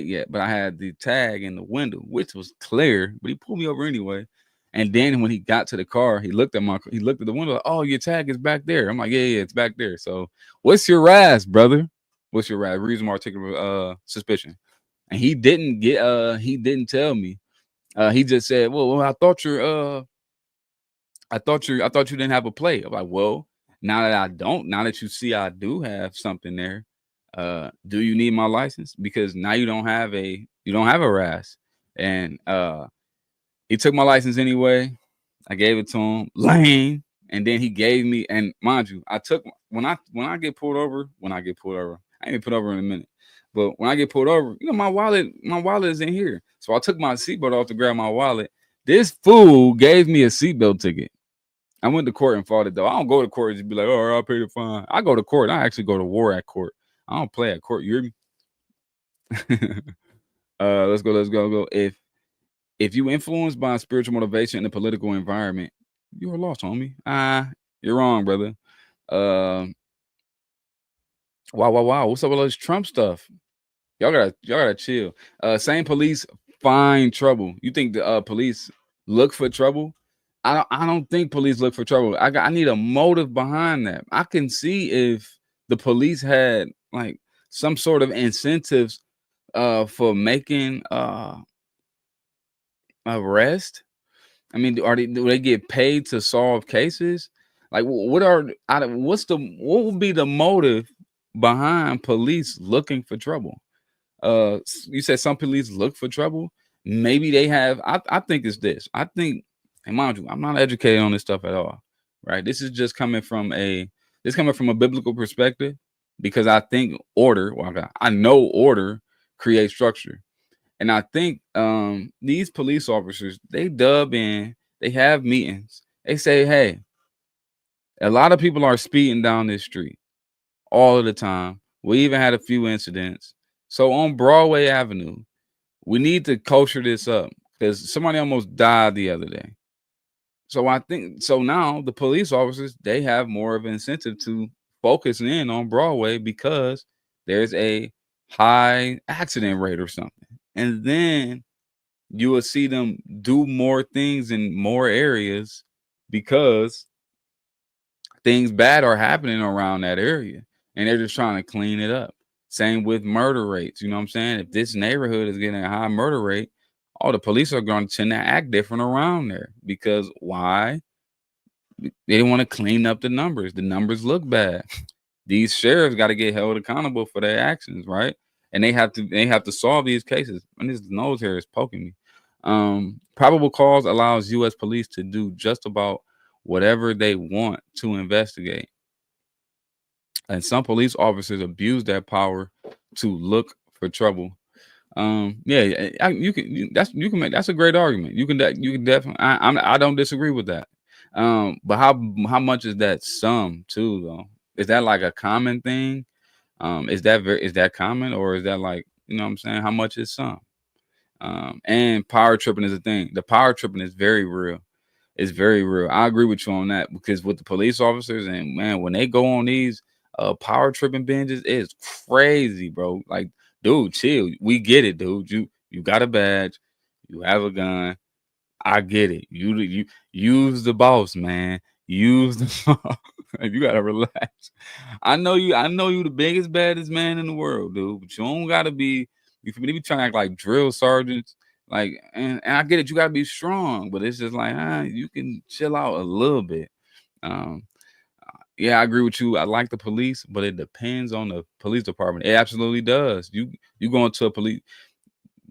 Speaker 1: yet, but I had the tag in the window, which was clear. But he pulled me over anyway. And then when he got to the car, he looked at the window. Like, oh, your tag is back there. I'm like, yeah, it's back there. So, what's your RAS, brother? What's your RAS? Reasonable articulable suspicion. And he didn't tell me. He just said, well, I thought you didn't have a plate. I'm like, well, now that you see I do have something there, do you need my license? Because now you don't have a RAS. And he took my license anyway. I gave it to him, lame. And then he gave me, and mind you, I took when I get pulled over, I ain't gonna put over in a minute. But when I get pulled over, my wallet is in here. So I took my seatbelt off to grab my wallet. This fool gave me a seatbelt ticket. I went to court and fought it though. I don't go to court and just be like, oh, I'll pay the fine. I go to court. I actually go to war at court. I don't play at court. You hear me? Let's go. If you influenced by spiritual motivation in the political environment, you are lost, homie. You're wrong, brother. Wow. What's up with all this Trump stuff? Y'all gotta chill. Same police find trouble. You think the police look for trouble? I don't think police look for trouble. I need a motive behind that. I can see if the police had like some sort of incentives for making arrest. I mean, do they get paid to solve cases? Like, what would be the motive behind police looking for trouble? You said some police look for trouble. Maybe they have. I think it's this. I think, and mind you, I'm not educated on this stuff at all. Right? This is just coming from a biblical perspective because I think order. Well, I know order creates structure. And I think these police officers, they have meetings. They say, hey, a lot of people are speeding down this street all of the time. We even had a few incidents. So on Broadway Avenue, we need to culture this up because somebody almost died the other day. So I think so now the police officers, they have more of an incentive to focus in on Broadway because there's a high accident rate or something. And then you will see them do more things in more areas because things bad are happening around that area and they're just trying to clean it up. Same with murder rates. You know what I'm saying? If this neighborhood is getting a high murder rate, all the police are going to tend to act different around there because why? They didn't want to clean up the numbers. The numbers look bad. These sheriffs got to get held accountable for their actions, right? And they have to solve these cases. And this nose hair is poking me. Probable cause allows U.S. police to do just about whatever they want to investigate. And some police officers abuse that power to look for trouble. You can make that's a great argument. You can definitely. I don't disagree with that. But how much is that sum too though? Is that like a common thing? Is that common or is that like what I'm saying? How much is some? And power tripping is a thing. The power tripping is very real. It's very real. I agree with you on that because with the police officers and man, when they go on these power tripping binges, it's crazy, bro. Like, dude, chill. We get it, dude. You got a badge, you have a gun. I get it. You use the boss, man. Use the you gotta relax. I know you the biggest, baddest man in the world, dude. But you don't gotta be you feel me? They be trying to act like drill sergeants. Like, and I get it, you gotta be strong, but it's just like, you can chill out a little bit. Um, yeah, I agree with you. I like the police, but it depends on the police department. It absolutely does. You go into a police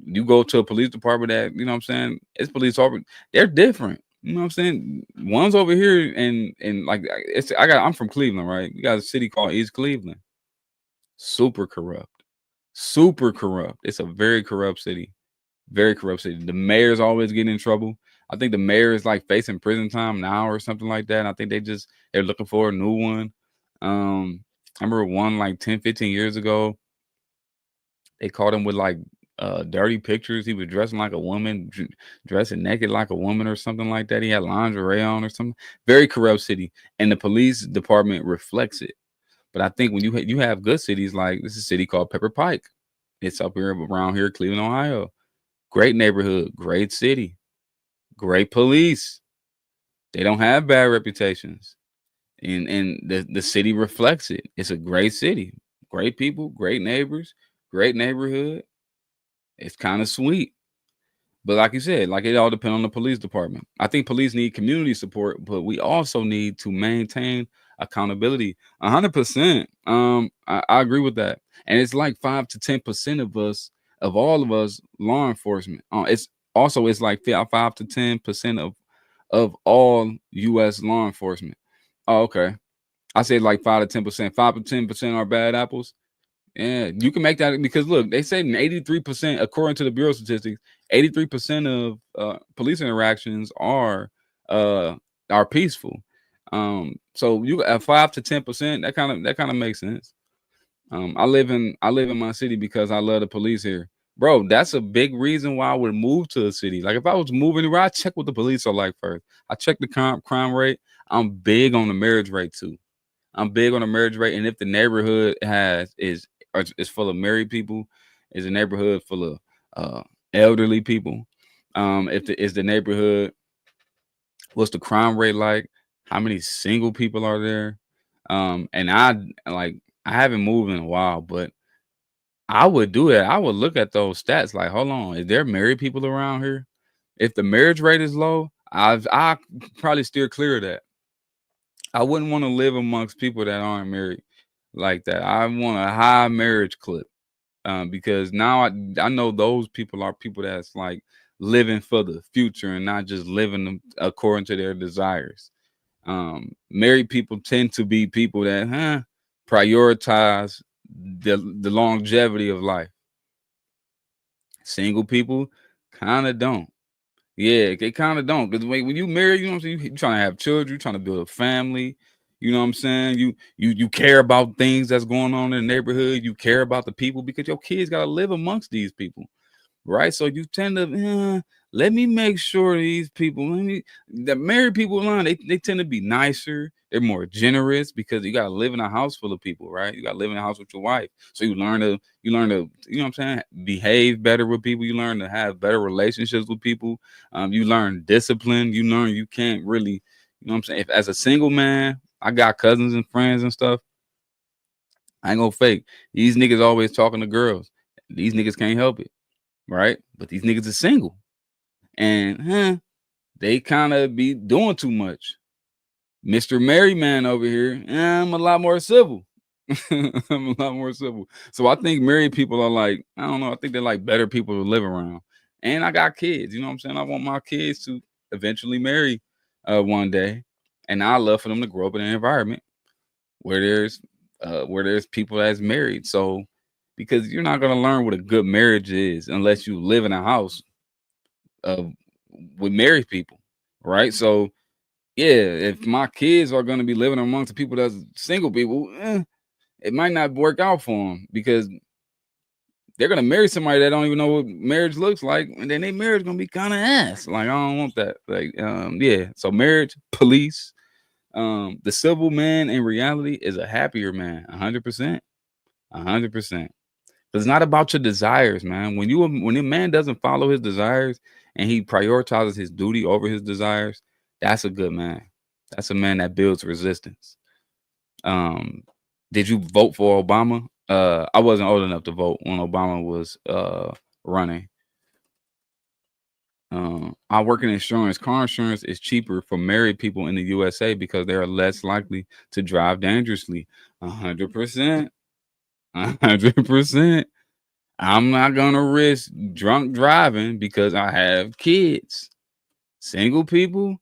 Speaker 1: you go to a police department that, what I'm saying, it's police officers, they're different. You know what I'm saying? One's over here and like I'm from Cleveland, right? We got a city called East Cleveland. Super corrupt. Super corrupt. It's a very corrupt city. Very corrupt city. The mayor's always getting in trouble. I think the mayor is like facing prison time now or something like that. And I think they're looking for a new one. I remember one like 10, 15 years ago. They caught him with like dirty pictures. He was dressing like a woman, dressing naked like a woman or something like that. He had lingerie on or something. Very corrupt city, and the police department reflects it. But I think when you have good cities like this is a city called Pepper Pike. It's up here around here, Cleveland, Ohio. Great neighborhood, great city, great police. They don't have bad reputations, and the city reflects it. It's a great city, great people, great neighbors, great neighborhood. It's kind of sweet. But like you said, like it all depends on the police department. I think police need community support, but we also need to maintain accountability. 100%. I agree with that. And it's like 5 to 10% of all of us, law enforcement. It's like 5 to 10% of all U.S. law enforcement. Oh, okay. I said like 5 to 10%. 5 to 10% are bad apples. Yeah, you can make that because look, they say 83%, according to the Bureau of Statistics, 83% of police interactions uh are peaceful. So you at 5 to 10%, that kind of makes sense. I live in my city because I love the police here. Bro, that's a big reason why I would move to a city. Like if I was moving anywhere, I check what the police are like first. I check the crime rate. I'm big on the marriage rate too. I'm big on the marriage rate, and if the neighborhood is full of married people, is a neighborhood full of elderly people. If is the neighborhood, what's the crime rate like? How many single people are there? And I haven't moved in a while, but I would do it. I would look at those stats like, hold on, is there married people around here? If the marriage rate is low, I probably steer clear of that. I wouldn't want to live amongst people that aren't married like that. I want a high marriage clip, because now I know those people are people that's like living for the future and not just living according to their desires. Married people tend to be people that prioritize the longevity of life. Single people kind of don't. Yeah, they kind of don't. Because when you marry, you know what I'm saying, you trying to have children, you trying to build a family. You know what I'm saying? You care about things that's going on in the neighborhood. You care about the people because your kids got to live amongst these people. Right? So you tend to let me make sure these people, the married people around, they tend to be nicer. They're more generous because you gotta live in a house full of people, right? You gotta live in a house with your wife. So you learn to, you know what I'm saying, behave better with people. You learn to have better relationships with people. You learn discipline. You learn you can't really, you know what I'm saying? If as a single man, I got cousins and friends and stuff. I ain't gonna fake. These niggas always talking to girls. These niggas can't help it, right? But these niggas are single, and they kind of be doing too much. Mr. Married Man over here, I'm a lot more civil. I'm a lot more civil. So I think married people are like, I don't know, I think they're like better people to live around. And I got kids, you know what I'm saying? I want my kids to eventually marry one day. And I love for them to grow up in an environment where there's people that's married. So because you're not gonna learn what a good marriage is unless you live in a house of with married people, right? So yeah, if my kids are gonna be living amongst the people that's single people, it might not work out for them because they're gonna marry somebody that don't even know what marriage looks like, and then their marriage gonna be kind of ass. Like I don't want that. Like yeah. So marriage, police, the civil man in reality is a happier man, 100%, 100%. It's not about your desires, man. When a man doesn't follow his desires and he prioritizes his duty over his desires, that's a good man. That's a man that builds resistance. Um, did you vote for Obama? I wasn't old enough to vote when Obama was running. I work in insurance. Car insurance is cheaper for married people in the USA because they are less likely to drive dangerously. 100%. 100%. I'm not gonna risk drunk driving because I have kids. Single people,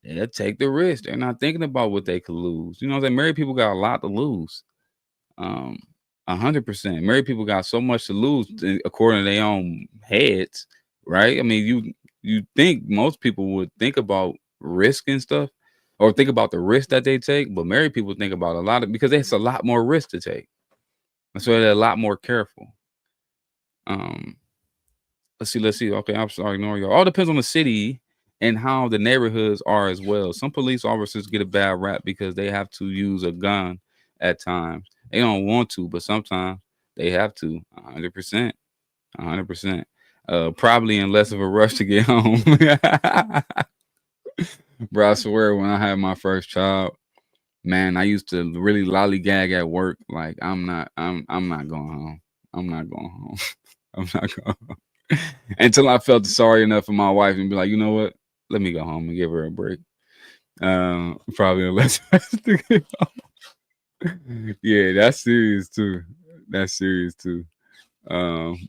Speaker 1: they'll take the risk. They're not thinking about what they could lose. You know what I'm saying? Married people got a lot to lose. 100%. Married people got so much to lose according to their own heads, right? I mean, you think most people would think about risk and stuff, or think about the risk that they take, but married people think about a lot of because it's a lot more risk to take, and so they're a lot more careful. Um, let's see. Okay, I'm sorry, ignore you. All depends on the city and how the neighborhoods are as well. Some police officers get a bad rap because they have to use a gun at times. They don't want to, but sometimes they have to. 100%, 100%. Probably in less of a rush to get home. Bro, I swear, when I had my first child, man, I used to really lollygag at work. Like, I'm not going home. I'm not going home. I'm not going home. Until I felt sorry enough for my wife and be like, you know what? Let me go home and give her a break. Probably unless yeah, that's serious too. That's serious too. Um,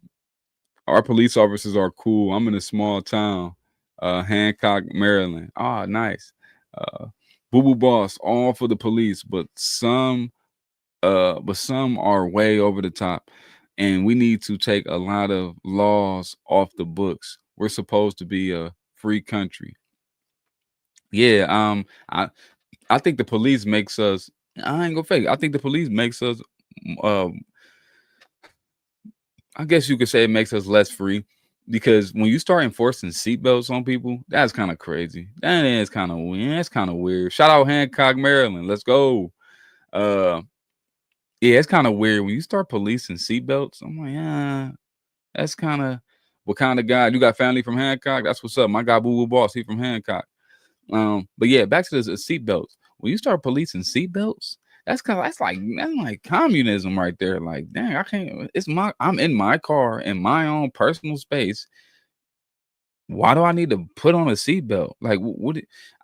Speaker 1: our police officers are cool. I'm in a small town, Hancock, Maryland. Ah, nice. Boo boo boss, all for the police, but some are way over the top, and we need to take a lot of laws off the books. We're supposed to be a free country. Yeah, I think the police makes us. I ain't gonna fake. I think the police makes us. Um, I guess you could say it makes us less free because when you start enforcing seatbelts on people, that's kind of crazy. That is kind of weird. That's kind of weird. Shout out Hancock, Maryland. Let's go. Uh, yeah, it's kind of weird when you start policing seatbelts. I'm like, that's kind of What kind of guy? You got family from Hancock? That's what's up. My guy Boo Boo Boss, he from Hancock. But yeah, back to the seatbelts. When you start policing seatbelts, that's like communism right there. Like, dang, I can't. I'm in my car in my own personal space. Why do I need to put on a seatbelt? Like,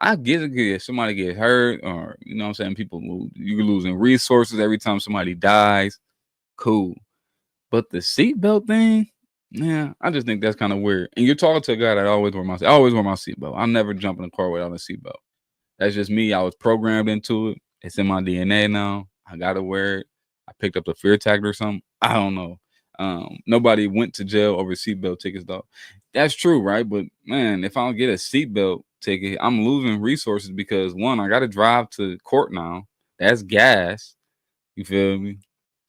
Speaker 1: I get it if somebody get hurt, or you know what I'm saying, you're losing resources every time somebody dies. Cool. But the seatbelt thing, yeah, I just think that's kind of weird. And you're talking to a guy that I always wear my seatbelt. I never jump in the car without a seatbelt. That's just me. I was programmed into it. It's in my DNA now. I gotta wear it. I picked up the fear tag or something. I don't know. Nobody went to jail over seatbelt tickets though. That's true, right? But man, if I don't get a seatbelt ticket, I'm losing resources because one, I gotta drive to court now. That's gas. You feel me?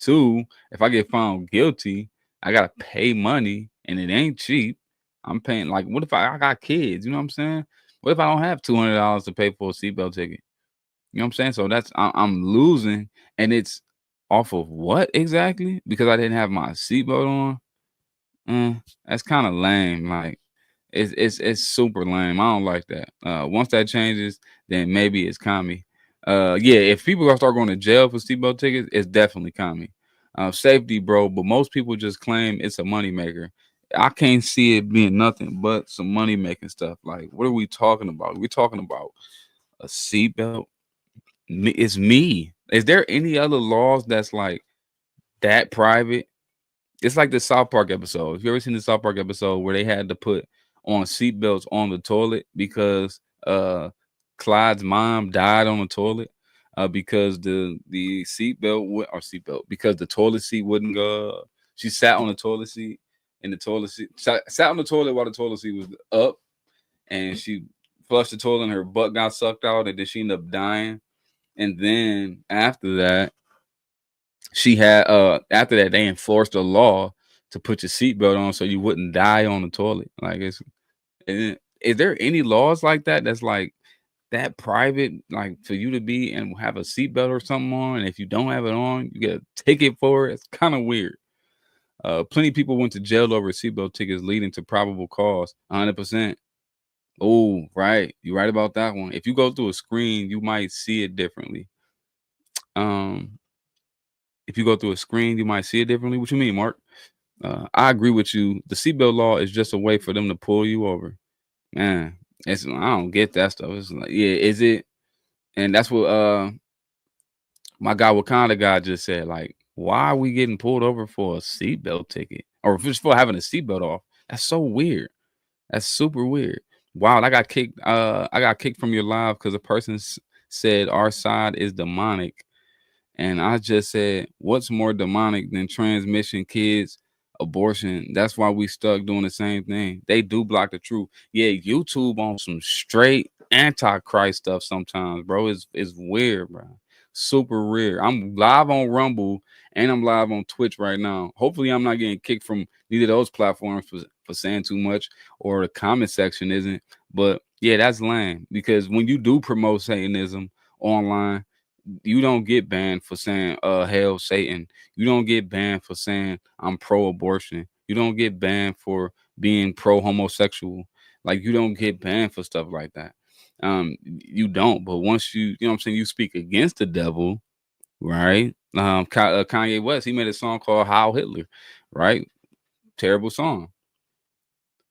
Speaker 1: Two, if I get found guilty, I gotta pay money and it ain't cheap. I'm paying like what if I got kids? You know what I'm saying? What if I don't have $200 to pay for a seatbelt ticket? You know what I'm saying? So I'm losing, and it's off of what exactly? Because I didn't have my seatbelt on. That's kind of lame. Like it's super lame. I don't like that. Once that changes, then maybe it's commie. Yeah, if people gonna start going to jail for seatbelt tickets, it's definitely commie. Safety, bro, but most people just claim it's a moneymaker. I can't see it being nothing but some money making stuff. Like, what are we talking about? We're talking about a seatbelt. It's me. Is there any other laws that's like that private? It's like the South Park episode. Have you ever seen the South Park episode where they had to put on seatbelts on the toilet because Clyde's mom died on the toilet because the seatbelt because the toilet seat wouldn't go. She sat on the toilet seat and the toilet seat sat on the toilet while the toilet seat was up, and she flushed the toilet and her butt got sucked out, and then she ended up dying. And then after that, after that they enforced a law to put your seatbelt on so you wouldn't die on the toilet. Like, is there any laws like that that's like that private, like for you to be and have a seatbelt or something on, and if you don't have it on, you get a ticket for it? It's kind of weird. Plenty of people went to jail over seatbelt tickets leading to probable cause. 100%. Oh, right. You're right about that one. If you go through a screen, you might see it differently. Um, if you go through a screen, you might see it differently. What you mean, Mark? I agree with you. The seatbelt law is just a way for them to pull you over. Man, I don't get that stuff. It's like, yeah, is it? And that's what my guy Wakanda guy just said. Like, why are we getting pulled over for a seatbelt ticket or just for having a seatbelt off? That's so weird. That's super weird. Wow, I got kicked. I got kicked from your live because a person said our side is demonic. And I just said, what's more demonic than transmission, kids, abortion? That's why we stuck doing the same thing. They do block the truth. Yeah, YouTube on some straight antichrist stuff sometimes, bro. It's weird, bro. Super weird. I'm live on Rumble and I'm live on Twitch right now. Hopefully, I'm not getting kicked from neither of those platforms for saying too much, or the comment section isn't. But yeah, that's lame, because when you do promote Satanism online, you don't get banned for saying hail Satan. You don't get banned for saying I'm pro-abortion. You don't get banned for being pro-homosexual. Like, you don't get banned for stuff like that. You don't. But once you know what I'm saying, you speak against the devil, right? Kanye West, he made a song called Heil Hitler, right? Terrible song.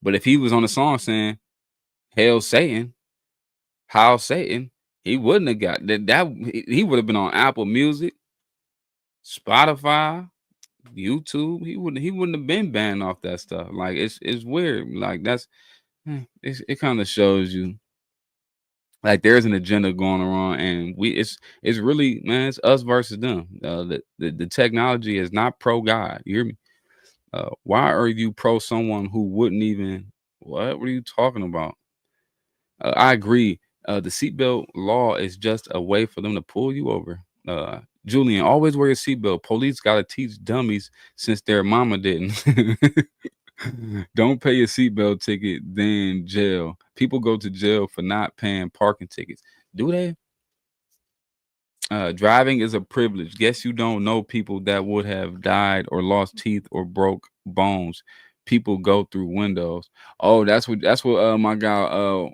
Speaker 1: But if he was on a song saying hail Satan, Heil Satan, he wouldn't have got that. He would have been on Apple Music, Spotify, YouTube. He wouldn't have been banned off that stuff. Like, it's weird. Like, it kind of shows you like there's an agenda going around, and it's really, man, it's us versus them. The technology is not pro God. You hear me? Why are you pro someone who wouldn't even? What are you talking about? I agree. The seatbelt law is just a way for them to pull you over. Julian, always wear your seatbelt. Police got to teach dummies since their mama didn't. Don't pay your seatbelt ticket, then jail. People go to jail for not paying parking tickets. Do they? Driving is a privilege. Guess you don't know people that would have died or lost teeth or broke bones people go through windows. Oh, that's what my guy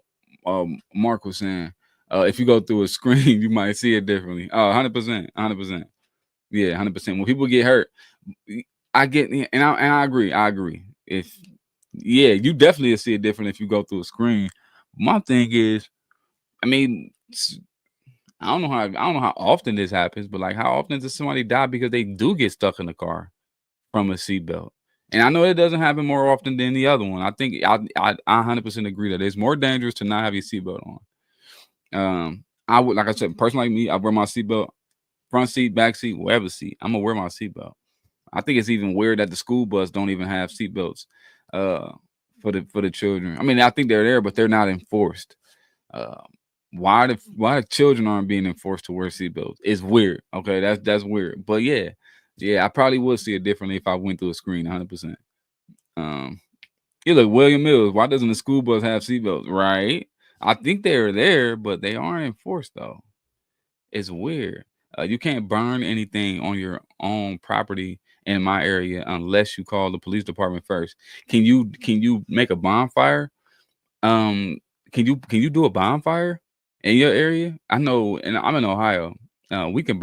Speaker 1: Mark was saying. If you go through a screen, you might see it differently. Oh, 100%, 100%. Yeah, 100%. When people get hurt, I get, and I agree. I agree. If Yeah, you definitely see it different if you go through a screen. My thing is, I mean, I don't know how often this happens, but like, how often does somebody die because they do get stuck in the car from a seatbelt? And I know it doesn't happen more often than the other one. I think I 100% agree that it's more dangerous to not have your seatbelt on. I would, like I said, person like me, I wear my seatbelt, front seat, back seat, whatever seat. I'm gonna wear my seatbelt. I think it's even weird that the school bus don't even have seatbelts uh, for the children. I mean, I think they're there, but they're not enforced. Uh, why the children aren't being enforced to wear seatbelts? It's weird. Okay, that's weird. But yeah, I probably would see it differently if I went through a screen. 100%. Um, you look, William Mills. Why doesn't the school bus have seatbelts? Right. I think they're there, but they aren't enforced though. It's weird. You can't burn anything on your own property in my area unless you call the police department first. Can you make a bonfire? Um, can you do a bonfire in your area? I know, and I'm in Ohio. We can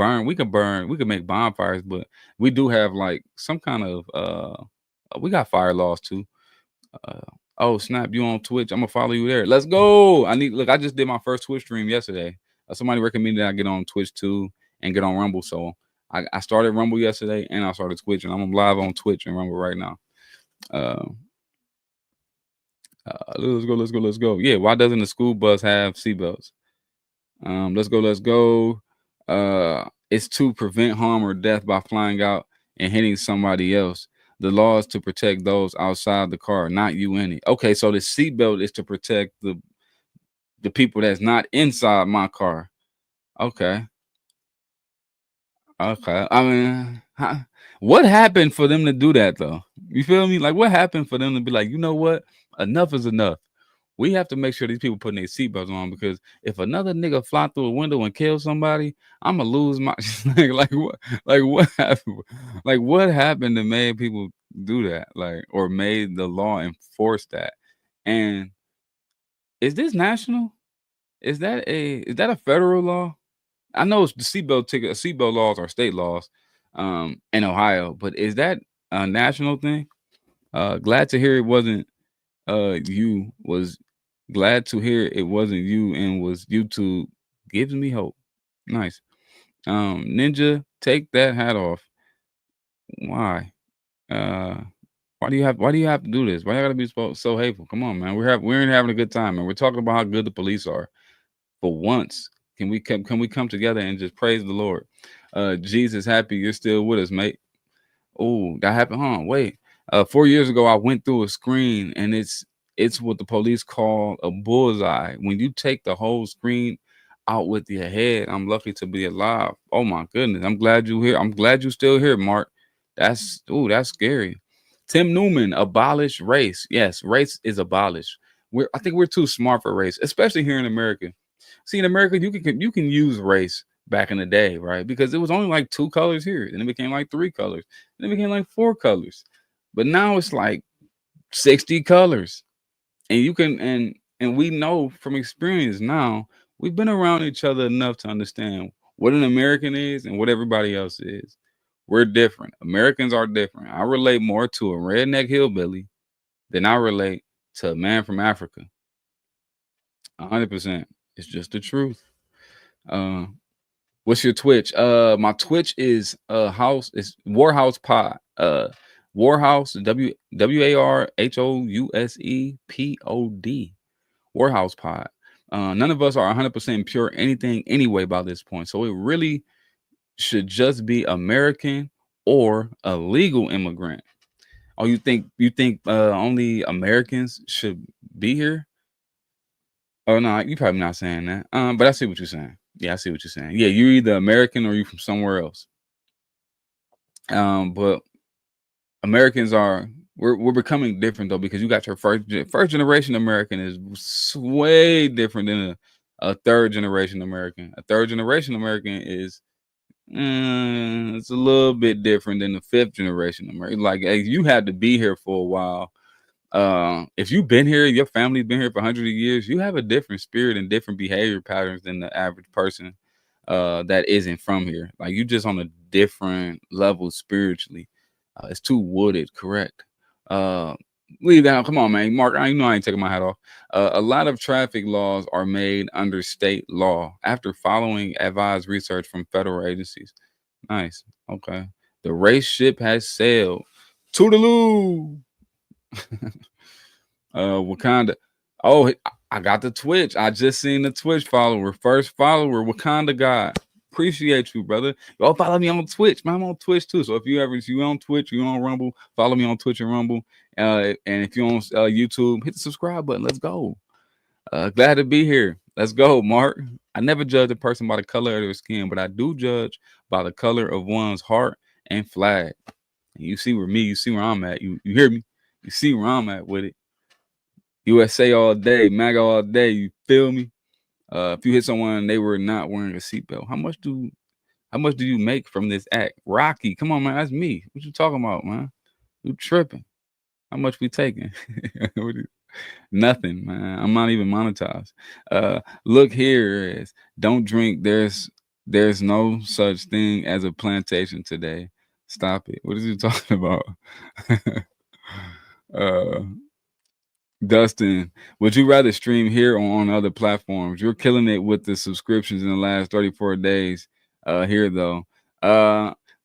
Speaker 1: make bonfires, but we do have like some kind of we got fire laws too. Uh, oh snap! You on Twitch? I'm gonna follow you there. Let's go. I just did my first Twitch stream yesterday. Somebody recommended I get on Twitch too and get on Rumble. So I started Rumble yesterday and I started Twitch, and I'm live on Twitch and Rumble right now. Uh, let's go. Yeah, why doesn't the school bus have seatbelts? Let's go. It's to prevent harm or death by flying out and hitting somebody else. The law is to protect those outside the car, not you in it. Okay, so the seatbelt is to protect the people that's not inside my car. Okay, okay. I mean, what happened for them to do that though? You feel me? Like, what happened for them to be like, you know what? Enough is enough. We have to make sure these people putting their seatbelts on, because if another nigga fly through a window and kill somebody, I'ma lose my like what happened? Like, what happened that made people do that? Like, or made the law enforce that? And is this national? Is that a federal law? I know it's the seatbelt laws are state laws in Ohio, but is that a national thing? Glad to hear it wasn't you was glad to hear it wasn't you and was YouTube. Gives me hope. Nice. Ninja, take that hat off. Why? Uh why do you have to do this? Why you gotta be so hateful? Come on, man. We ain't having a good time, and we're talking about how good the police are. For once, can we come together and just praise the Lord? Jesus, happy you're still with us, mate. Oh, that happened, huh? Wait. 4 years ago, I went through a screen, and it's what the police call a bullseye. When you take the whole screen out with your head, I'm lucky to be alive. Oh my goodness. I'm glad you here. I'm glad you still here, Mark. That's scary. Tim Newman, abolish race. Yes, race is abolished. I think we're too smart for race, especially here in America. See, in America, you can use race back in the day, right? Because it was only like two colors here, and it became like three colors, and it became like four colors. But now it's like 60 colors. And you can and we know from experience now, we've been around each other enough to understand what an American is and what everybody else is. We're different. Americans are different. I relate more to a redneck hillbilly than I relate to a man from Africa. 100%. It's just the truth. Uh, what's your Twitch? My Twitch is house is Warhouse Pod. Warhouse WARHOUSEPOD. Warhouse Pod. None of us are 100% pure anything anyway by this point. So it really should just be American or a legal immigrant. Oh, you think only Americans should be here? Oh no, you probably not saying that. But I see what you're saying. Yeah, I see what you're saying. Yeah, you're either American or you from somewhere else. But Americans are we're becoming different though, because you got your first generation American is way different than a third generation American. A third generation American is It's a little bit different than the fifth generation American. Like, hey, you had to be here for a while. If you've been here, your family's been here for hundreds of years, you have a different spirit and different behavior patterns than the average person that isn't from here. Like, you just on a different level spiritually. It's too wooded, correct? Uh, Leave that. Come on, man, Mark. I ain't taking my hat off. A lot of traffic laws are made under state law after following advised research from federal agencies. Nice. Okay. The race ship has sailed. Toodaloo. Wakanda. Oh, I got the Twitch. I just seen the Twitch follower. First follower, Wakanda God. Appreciate you, brother. Y'all follow me on Twitch. Man, I'm on Twitch too. So if you on Twitch, you on Rumble, follow me on Twitch and Rumble. And if you're on YouTube, hit the subscribe button. Let's go. Glad to be here. Let's go, Mark. I never judge a person by the color of their skin, but I do judge by the color of one's heart and flag. And you see where I'm at. You hear me? You see where I'm at with it. USA all day, MAGA all day. You feel me? If you hit someone and they were not wearing a seatbelt, how much do you make from this act? Rocky, come on, man. That's me. What you talking about, man? You tripping? How much we taking? Nothing, man. I'm not even monetized. Look here is don't drink. There's no such thing as a plantation today. Stop it. What is you talking about? Dustin, would you rather stream here or on other platforms? You're killing it with the subscriptions in the last 34 days. Here though.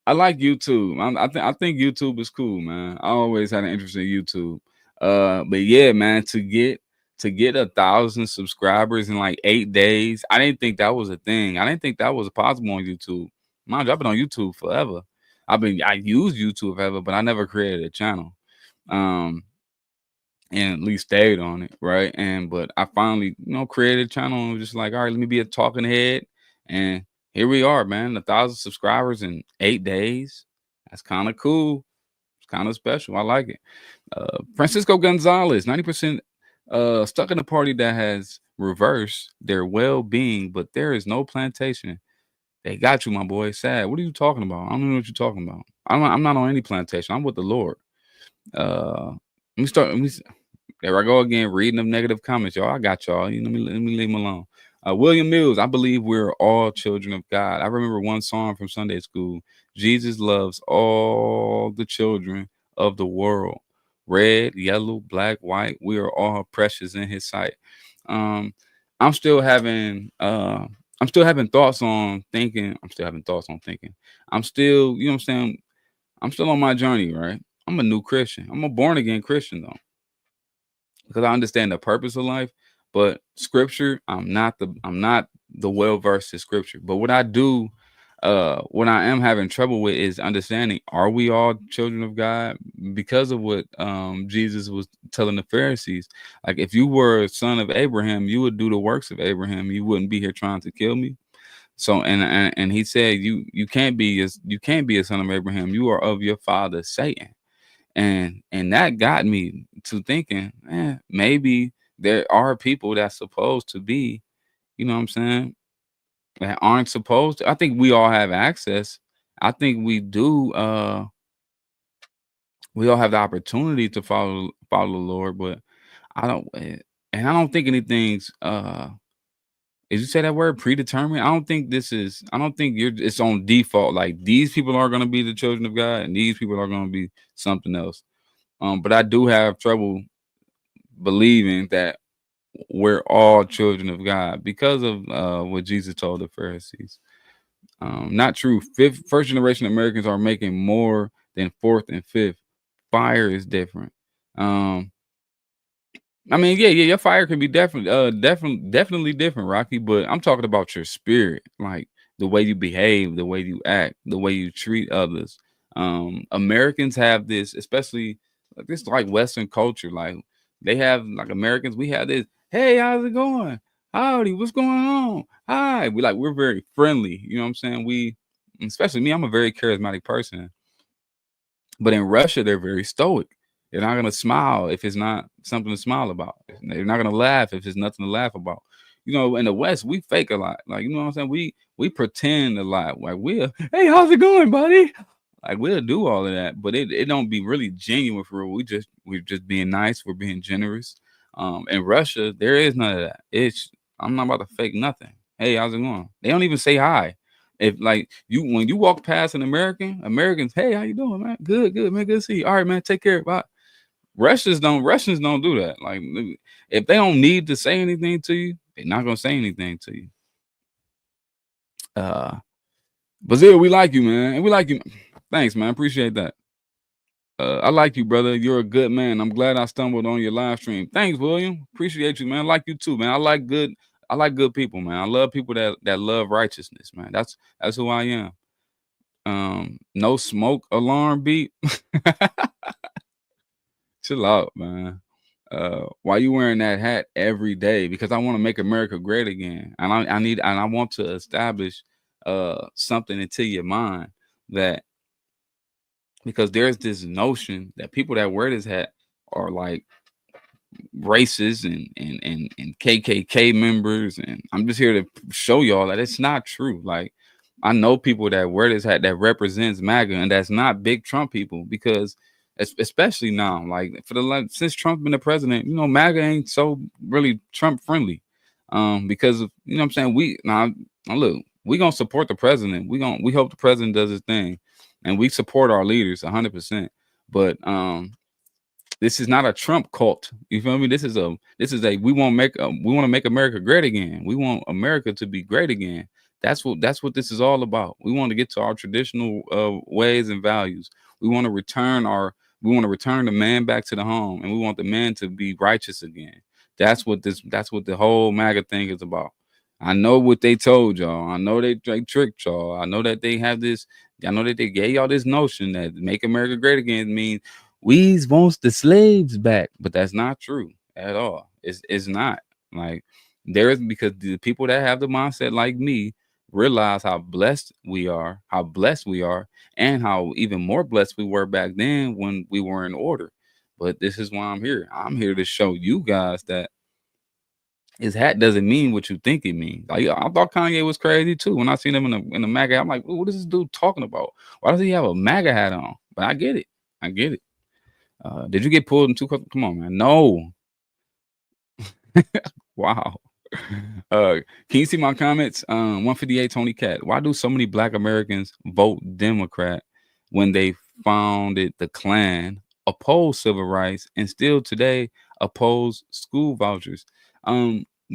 Speaker 1: I like YouTube. I think YouTube is cool, man. I always had an interest in YouTube. But yeah, man, to get 1,000 subscribers in like 8 days, I didn't think that was a thing. I didn't think that was possible on YouTube. Mind you, I've been on YouTube forever. I used YouTube forever, but I never created a channel. And at least stayed on it, right? But I finally, created a channel and was just like, all right, let me be a talking head. And here we are, man. 1,000 subscribers in 8 days. That's kind of cool. It's kind of special. I like it. Francisco Gonzalez, 90% stuck in a party that has reversed their well-being, but there is no plantation. They got you, my boy. Sad. What are you talking about? I don't know what you're talking about. I'm not on any plantation. I'm with the Lord. Let me start. There I go again, reading them negative comments, y'all. I got y'all. Let me leave them alone. William Mills, I believe we're all children of God. I remember one song from Sunday school. Jesus loves all the children of the world. Red, yellow, black, white. We are all precious in his sight. I'm still having thoughts on thinking. I'm still having thoughts on thinking. I'm still, you know what I'm saying? I'm still on my journey, right? I'm a new Christian. I'm a born again Christian though, because I understand the purpose of life. But scripture, I'm not the well versed in scripture. But what I am having trouble with is understanding: are we all children of God? Because of what Jesus was telling the Pharisees. Like, if you were a son of Abraham, you would do the works of Abraham. You wouldn't be here trying to kill me. So and he said you can't be a son of Abraham. You are of your father Satan. And that got me to thinking, maybe there are people that's supposed to be, you know what I'm saying, that aren't supposed to. I think we all have access. I think we do. We all have the opportunity to follow the Lord, but I don't, and I don't think anything's. Did you say that word predetermined? I don't think it's on default. Like, these people are going to be the children of God, and these people are going to be something else. But I do have trouble believing that we're all children of God because of what Jesus told the Pharisees. Not true. First generation Americans are making more than fourth and fifth. Fire is different. I mean, yeah, your fire can be definitely different, Rocky. But I'm talking about your spirit, like the way you behave, the way you act, the way you treat others. Americans have this, especially like Western culture. Like, they have, like, Americans. We have this. Hey, how's it going? Howdy, what's going on? Hi. We're very friendly. You know what I'm saying? Especially me. I'm a very charismatic person. But in Russia, they're very stoic. They're not gonna smile if it's not something to smile about. They're not gonna laugh if it's nothing to laugh about. in the West, we fake a lot. Like, you know what I'm saying? We pretend a lot. Like, hey, how's it going, buddy? Like, we'll do all of that, but it don't be really genuine for real. We're just being nice. We're being generous. In Russia, there is none of that. I'm not about to fake nothing. Hey, how's it going? They don't even say hi. If like when you walk past an Americans, hey, how you doing, man? Good, man. Good to see you. All right, man. Take care. Bye. Russians don't do that. Like, if they don't need to say anything to you, they're not gonna say anything to you. Brazil, we like you, man, and we like you. Thanks, man. Appreciate that. I like you, brother. You're a good man. I'm glad I stumbled on your live stream. Thanks, William. Appreciate you, man. I like you too, man. I like good people, man. I love people that love righteousness, man. That's who I am. No smoke alarm beep. Chill out, man. Why you wearing that hat every day? Because I want to make America great again, and I want to establish something into your mind that, because there's this notion that people that wear this hat are like racists and KKK members, and I'm just here to show y'all that it's not true. Like, I know people that wear this hat that represents MAGA, and that's not big Trump people, because especially now, like since Trump's been the president, MAGA ain't so really Trump friendly. Because of, what I'm saying, we now look, we gonna support the president. We hope the president does his thing, and we support our leaders 100%. But this is not a Trump cult. You feel me? This is a we want to make America great again. We want America to be great again. That's what this is all about. We want to get to our traditional ways and values. We want to return the man back to the home, and we want the man to be righteous again. That's what the whole MAGA thing is about. I know what they told y'all. I know they tricked y'all. I know that they have this. I know that they gave y'all this notion that make America great again means we wants the slaves back, but that's not true at all. It's not. Like, because the people that have the mindset like me realize how blessed we are, and how even more blessed we were back then when we were in order. But this is why I'm here. I'm here to show you guys that his hat doesn't mean what you think it means. Like, I thought Kanye was crazy too. When I seen him in the MAGA, I'm like, what is this dude talking about? Why does he have a MAGA hat on? But I get it. Did you get pulled into? Come on, man. No. Wow. Can you see my comments? 158 Tony Cat. Why do so many Black Americans vote Democrat when they founded the Klan, oppose civil rights, and still today oppose school vouchers?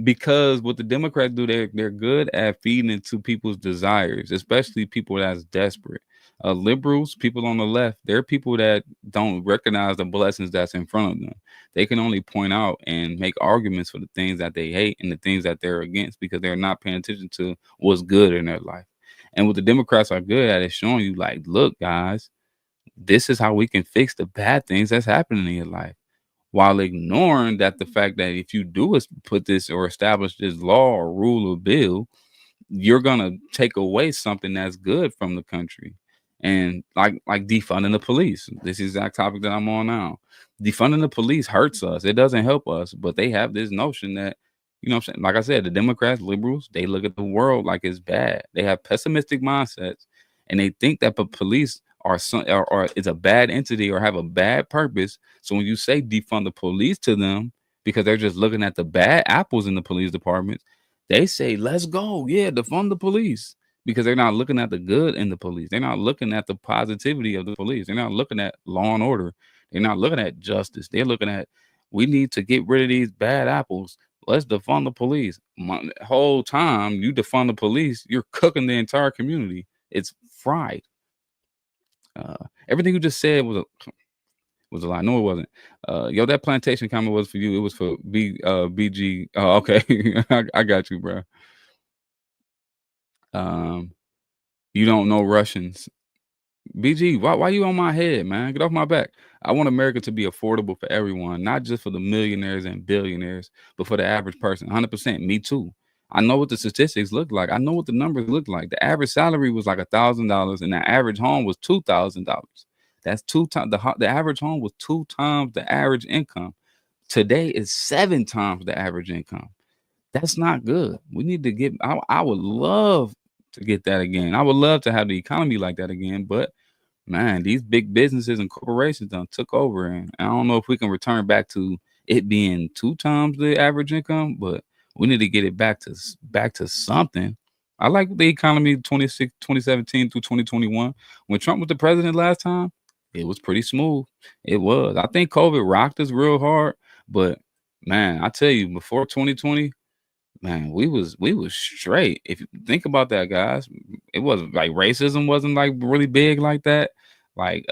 Speaker 1: Because what the Democrats do, they're good at feeding into people's desires, especially people that's desperate. Liberals, people on the left, they're people that don't recognize the blessings that's in front of them. They can only point out and make arguments for the things that they hate and the things that they're against, because they're not paying attention to what's good in their life. And what the Democrats are good at is showing you, like, look, guys, this is how we can fix the bad things that's happening in your life, while ignoring that the fact that if you do put this or establish this law or rule or bill, you're gonna take away something that's good from the country. And like defunding the police, this exact topic that I'm on now. Defunding the police hurts us. It doesn't help us. But they have this notion that, what I'm saying, like I said, the Democrats, liberals, they look at the world like it's bad. They have pessimistic mindsets, and they think that the police are is a bad entity or have a bad purpose. So when you say defund the police to them, because they're just looking at the bad apples in the police departments, they say, let's go. Yeah, defund the police. Because they're not looking at the good in the police. They're not looking at the positivity of the police. They're not looking at law and order. They're not looking at justice. They're looking at, we need to get rid of these bad apples. Let's defund the police. The whole time you defund the police, you're cooking the entire community. It's fried. Everything you just said was a lie. No, it wasn't. Yo, that plantation comment was for you. It was for BG. Oh, okay. I got you, bro. You don't know Russians. BG, why you on my head, man? Get off my back. I want America to be affordable for everyone, not just for the millionaires and billionaires, but for the average person. 100%. Me too. I know what the statistics look like. I know what the numbers look like. The average salary was like $1,000, and the average home was $2,000. That's 2 times the average home was 2 times the average income. Today is 7 times the average income. That's not good. We need to get. I would love to get that again. I would love to have the economy like that again. But man, these big businesses and corporations done took over, and I don't know if we can return back to it being 2 times the average income, but we need to get it back to something. I like the economy 2017 through 2021. When Trump was the president last time, it was pretty smooth. It was. I think COVID rocked us real hard, but man, I tell you, before 2020, man, we was straight. If you think about that, guys, it wasn't like racism wasn't like really big like that. Like,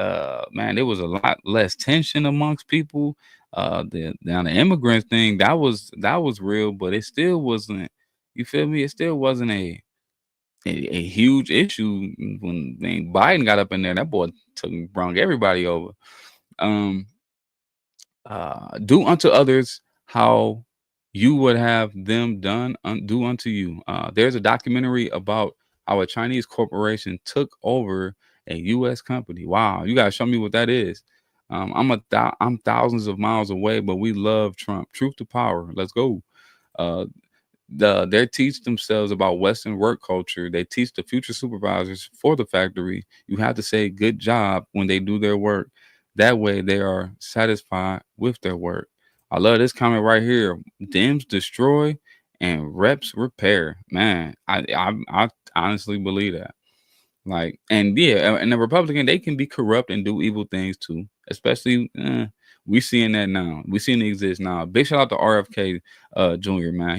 Speaker 1: man, there was a lot less tension amongst people. The immigrant thing that was real, but it still wasn't. You feel me? It still wasn't a huge issue when Biden got up in there. That boy took brung everybody over. Um, do unto others how you would have them do unto you. There's a documentary about how a Chinese corporation took over a U.S. company. Wow, you gotta show me what that is. I'm thousands of miles away, but we love Trump. Truth to power. Let's go. Uh, they teach themselves about Western work culture. They teach the future supervisors for the factory. You have to say good job when they do their work. That way they are satisfied with their work. I love this comment right here. Dems destroy and reps repair. Man, I honestly believe that. Like, and yeah, and the Republican, they can be corrupt and do evil things too. Especially, we seeing that now. We seeing it exist now. Big shout out to RFK Jr. Man.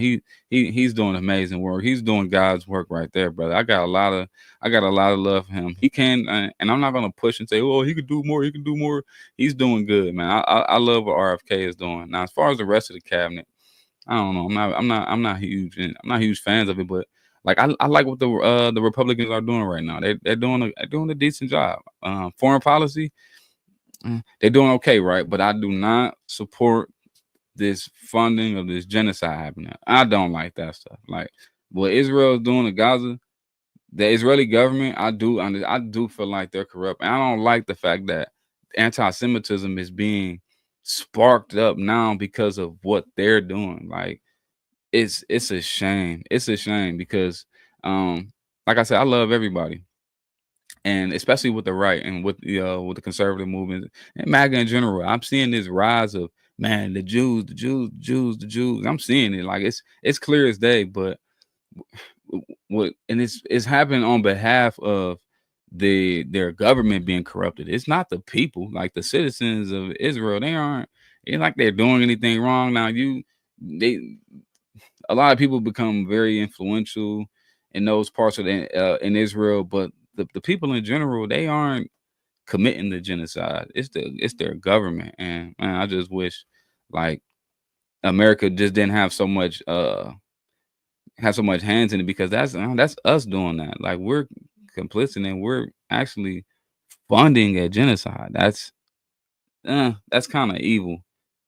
Speaker 1: He's doing amazing work. He's doing God's work right there, brother. I got a lot of love for him. He can, and I'm not gonna push and say, oh, he could do more. He can do more. He's doing good, man. I love what RFK is doing. Now, as far as the rest of the cabinet, I don't know. I'm not huge, and I'm not huge fans of it, but like I like what the Republicans are doing right now. They're doing a decent job. Foreign policy, they're doing okay, right? But I do not support this funding of this genocide happening. I don't like that stuff. Like what Israel is doing to Gaza, the Israeli government, I do feel like they're corrupt. And I don't like the fact that anti-Semitism is being sparked up now because of what they're doing. Like it's a shame. It's a shame because like I said, I love everybody. And especially with the right and with the conservative movement and MAGA in general. I'm seeing this rise of, man, the Jews, the Jews, the Jews, the Jews. I'm seeing it. Like it's clear as day, but what and it's happening on behalf of their government being corrupted. It's not the people, like the citizens of Israel. They aren't. It's like they're doing anything wrong. Now they a lot of people become very influential in those parts of in Israel, but the people in general, they aren't committing the genocide. It's their government, and man, I just wish like America just didn't have so much hands in it, because that's us doing that. Like we're complicit and we're actually funding a genocide. That's kind of evil.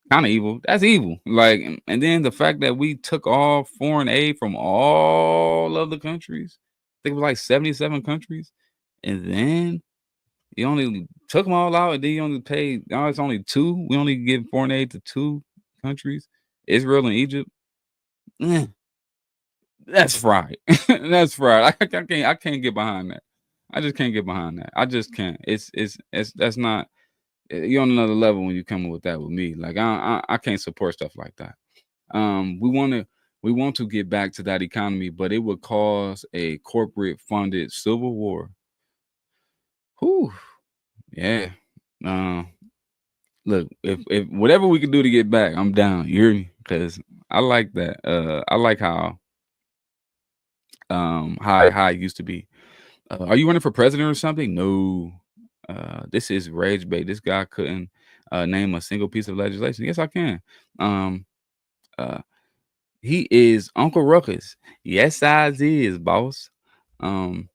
Speaker 1: Kind of evil. That's evil. Like, and then the fact that we took all foreign aid from all of the countries. I think it was like 77 countries, and then you only took them all out, and then you only paid. Now it's only two. We only give foreign aid to two countries, Israel and Egypt. Eh, that's fried. That's fried. I can't get behind that. I just can't get behind that. I just can't. It's that's not. You're on another level when you come with that with me. Like I can't support stuff like that. We want to get back to that economy, but it would cause a corporate funded civil war. Whew. Yeah. Uh, look, if whatever we can do to get back, I'm down. You hear me? Because I like that. I like how it used to be. Are you running for president or something? No. This is rage bait. This guy couldn't name a single piece of legislation. Yes, I can. Um, uh, he is Uncle Ruckus. Yes, I is, boss. Um,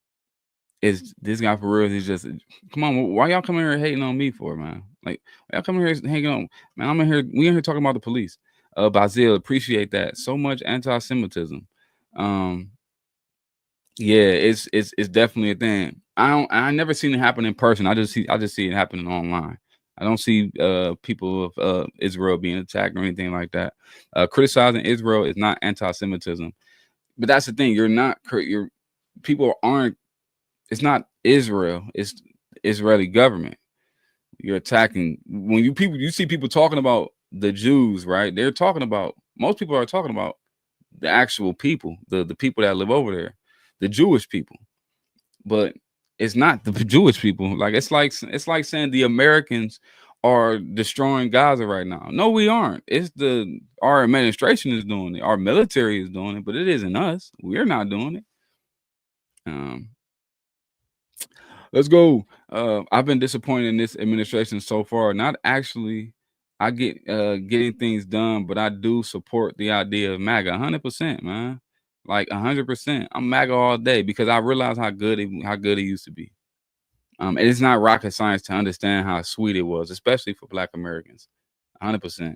Speaker 1: is this guy for real? He's just come on. Why y'all coming here hating on me for, man? Like why y'all coming here hanging on, man? I'm in here. We in here talking about the police. Basil, appreciate that. So much anti-Semitism. Um, yeah, it's definitely a thing. I never seen it happen in person. I just see it happening online. I don't see people of Israel being attacked or anything like that. Criticizing Israel is not anti-Semitism, but that's the thing. You're people aren't. It's not Israel. It's the Israeli government. You're attacking when you see people talking about the Jews, right? They're talking about most people are talking about the actual people, the people that live over there, the Jewish people. But it's not the Jewish people. Like it's like saying the Americans are destroying Gaza right now. No, we aren't. It's our administration is doing it. Our military is doing it, but it isn't us. We're not doing it. Um, let's go. I've been disappointed in this administration so far. Not actually, I get getting things done, but I do support the idea of MAGA 100%, man. Like 100%. I'm MAGA all day because I realize how good it used to be. And it's not rocket science to understand how sweet it was, especially for Black Americans. 100%.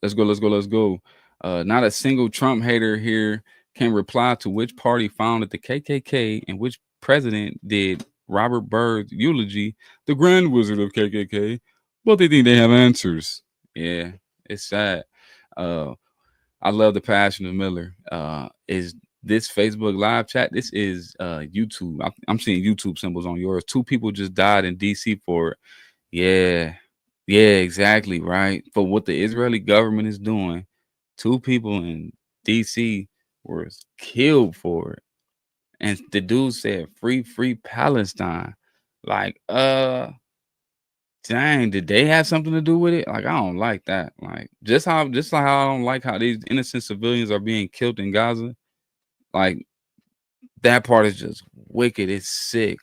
Speaker 1: Let's go. Not a single Trump hater here can reply to which party founded the KKK and which president did Robert Byrd's eulogy, the Grand Wizard of KKK, but they think they have answers. Yeah, it's sad. I love the passion of Miller. Is this Facebook live chat? This is YouTube. I'm seeing YouTube symbols on yours. 2 people just died in DC for it. Yeah, exactly, right. For what the Israeli government is doing, 2 people in DC were killed for it. And the dude said, free Palestine. Like, dang, did they have something to do with it? Like, I don't like that. Like, just like how I don't like how these innocent civilians are being killed in Gaza. Like, that part is just wicked. It's sick,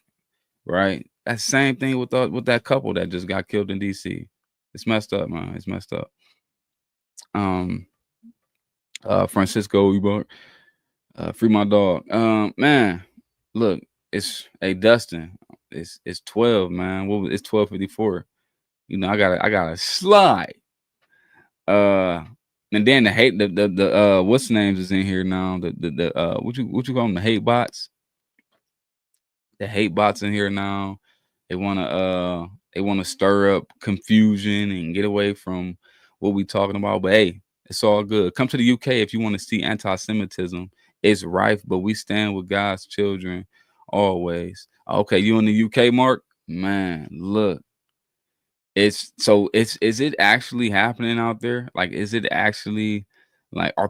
Speaker 1: right? That same thing with that couple that just got killed in DC. It's messed up, man. It's messed up. Francisco, free my dog. Man, look, it's Dustin. It's 12, man. It's 12:54. You know, I gotta slide. And then the what's the names is in here now? The what you call them? The hate bots. The hate bots in here now. They wanna stir up confusion and get away from what we talking about. But hey, it's all good. Come to the UK if you want to see anti-Semitism. It's rife, but we stand with God's children always. Okay, you in the UK, Mark? Man, look. Is it actually happening out there? Like, is it actually like are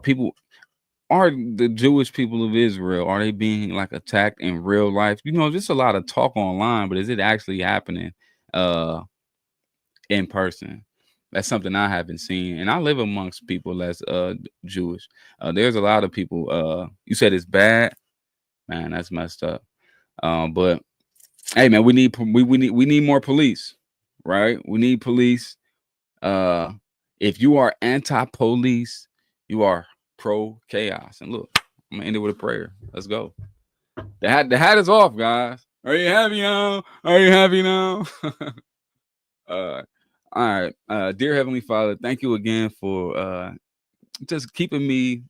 Speaker 1: the Jewish people of Israel, are they being like attacked in real life? You know, just a lot of talk online, but is it actually happening in person? That's something I haven't seen. And I live amongst people that's Jewish. There's a lot of people. You said it's bad, man. That's messed up. But hey, man, we need more police, right? We need police. If you are anti-police, you are pro-chaos. And look, I'm gonna end it with a prayer. Let's go. The hat is off, guys. Are you happy now? Are you happy now? All right. Dear Heavenly Father, thank you again for just keeping me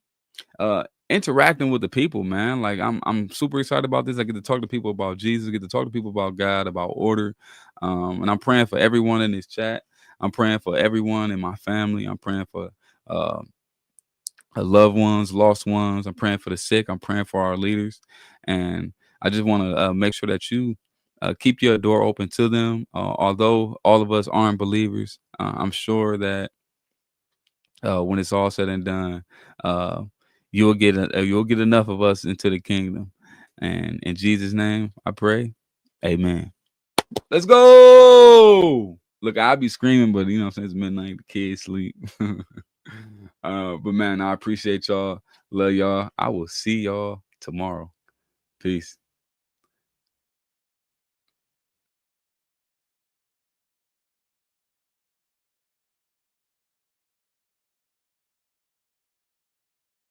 Speaker 1: interacting with the people, man. Like I'm super excited about this. I get to talk to people about Jesus, get to talk to people about God, about order. And I'm praying for everyone in this chat. I'm praying for everyone in my family. I'm praying for loved ones, lost ones. I'm praying for the sick. I'm praying for our leaders. And I just want to make sure that you keep your door open to them. Although all of us aren't believers, I'm sure that when it's all said and done, you'll get enough of us into the kingdom. And in Jesus' name, I pray. Amen. Let's go. Look, I'll be screaming, but you know, since midnight, the kids sleep. But man, I appreciate y'all. Love y'all. I will see y'all tomorrow. Peace.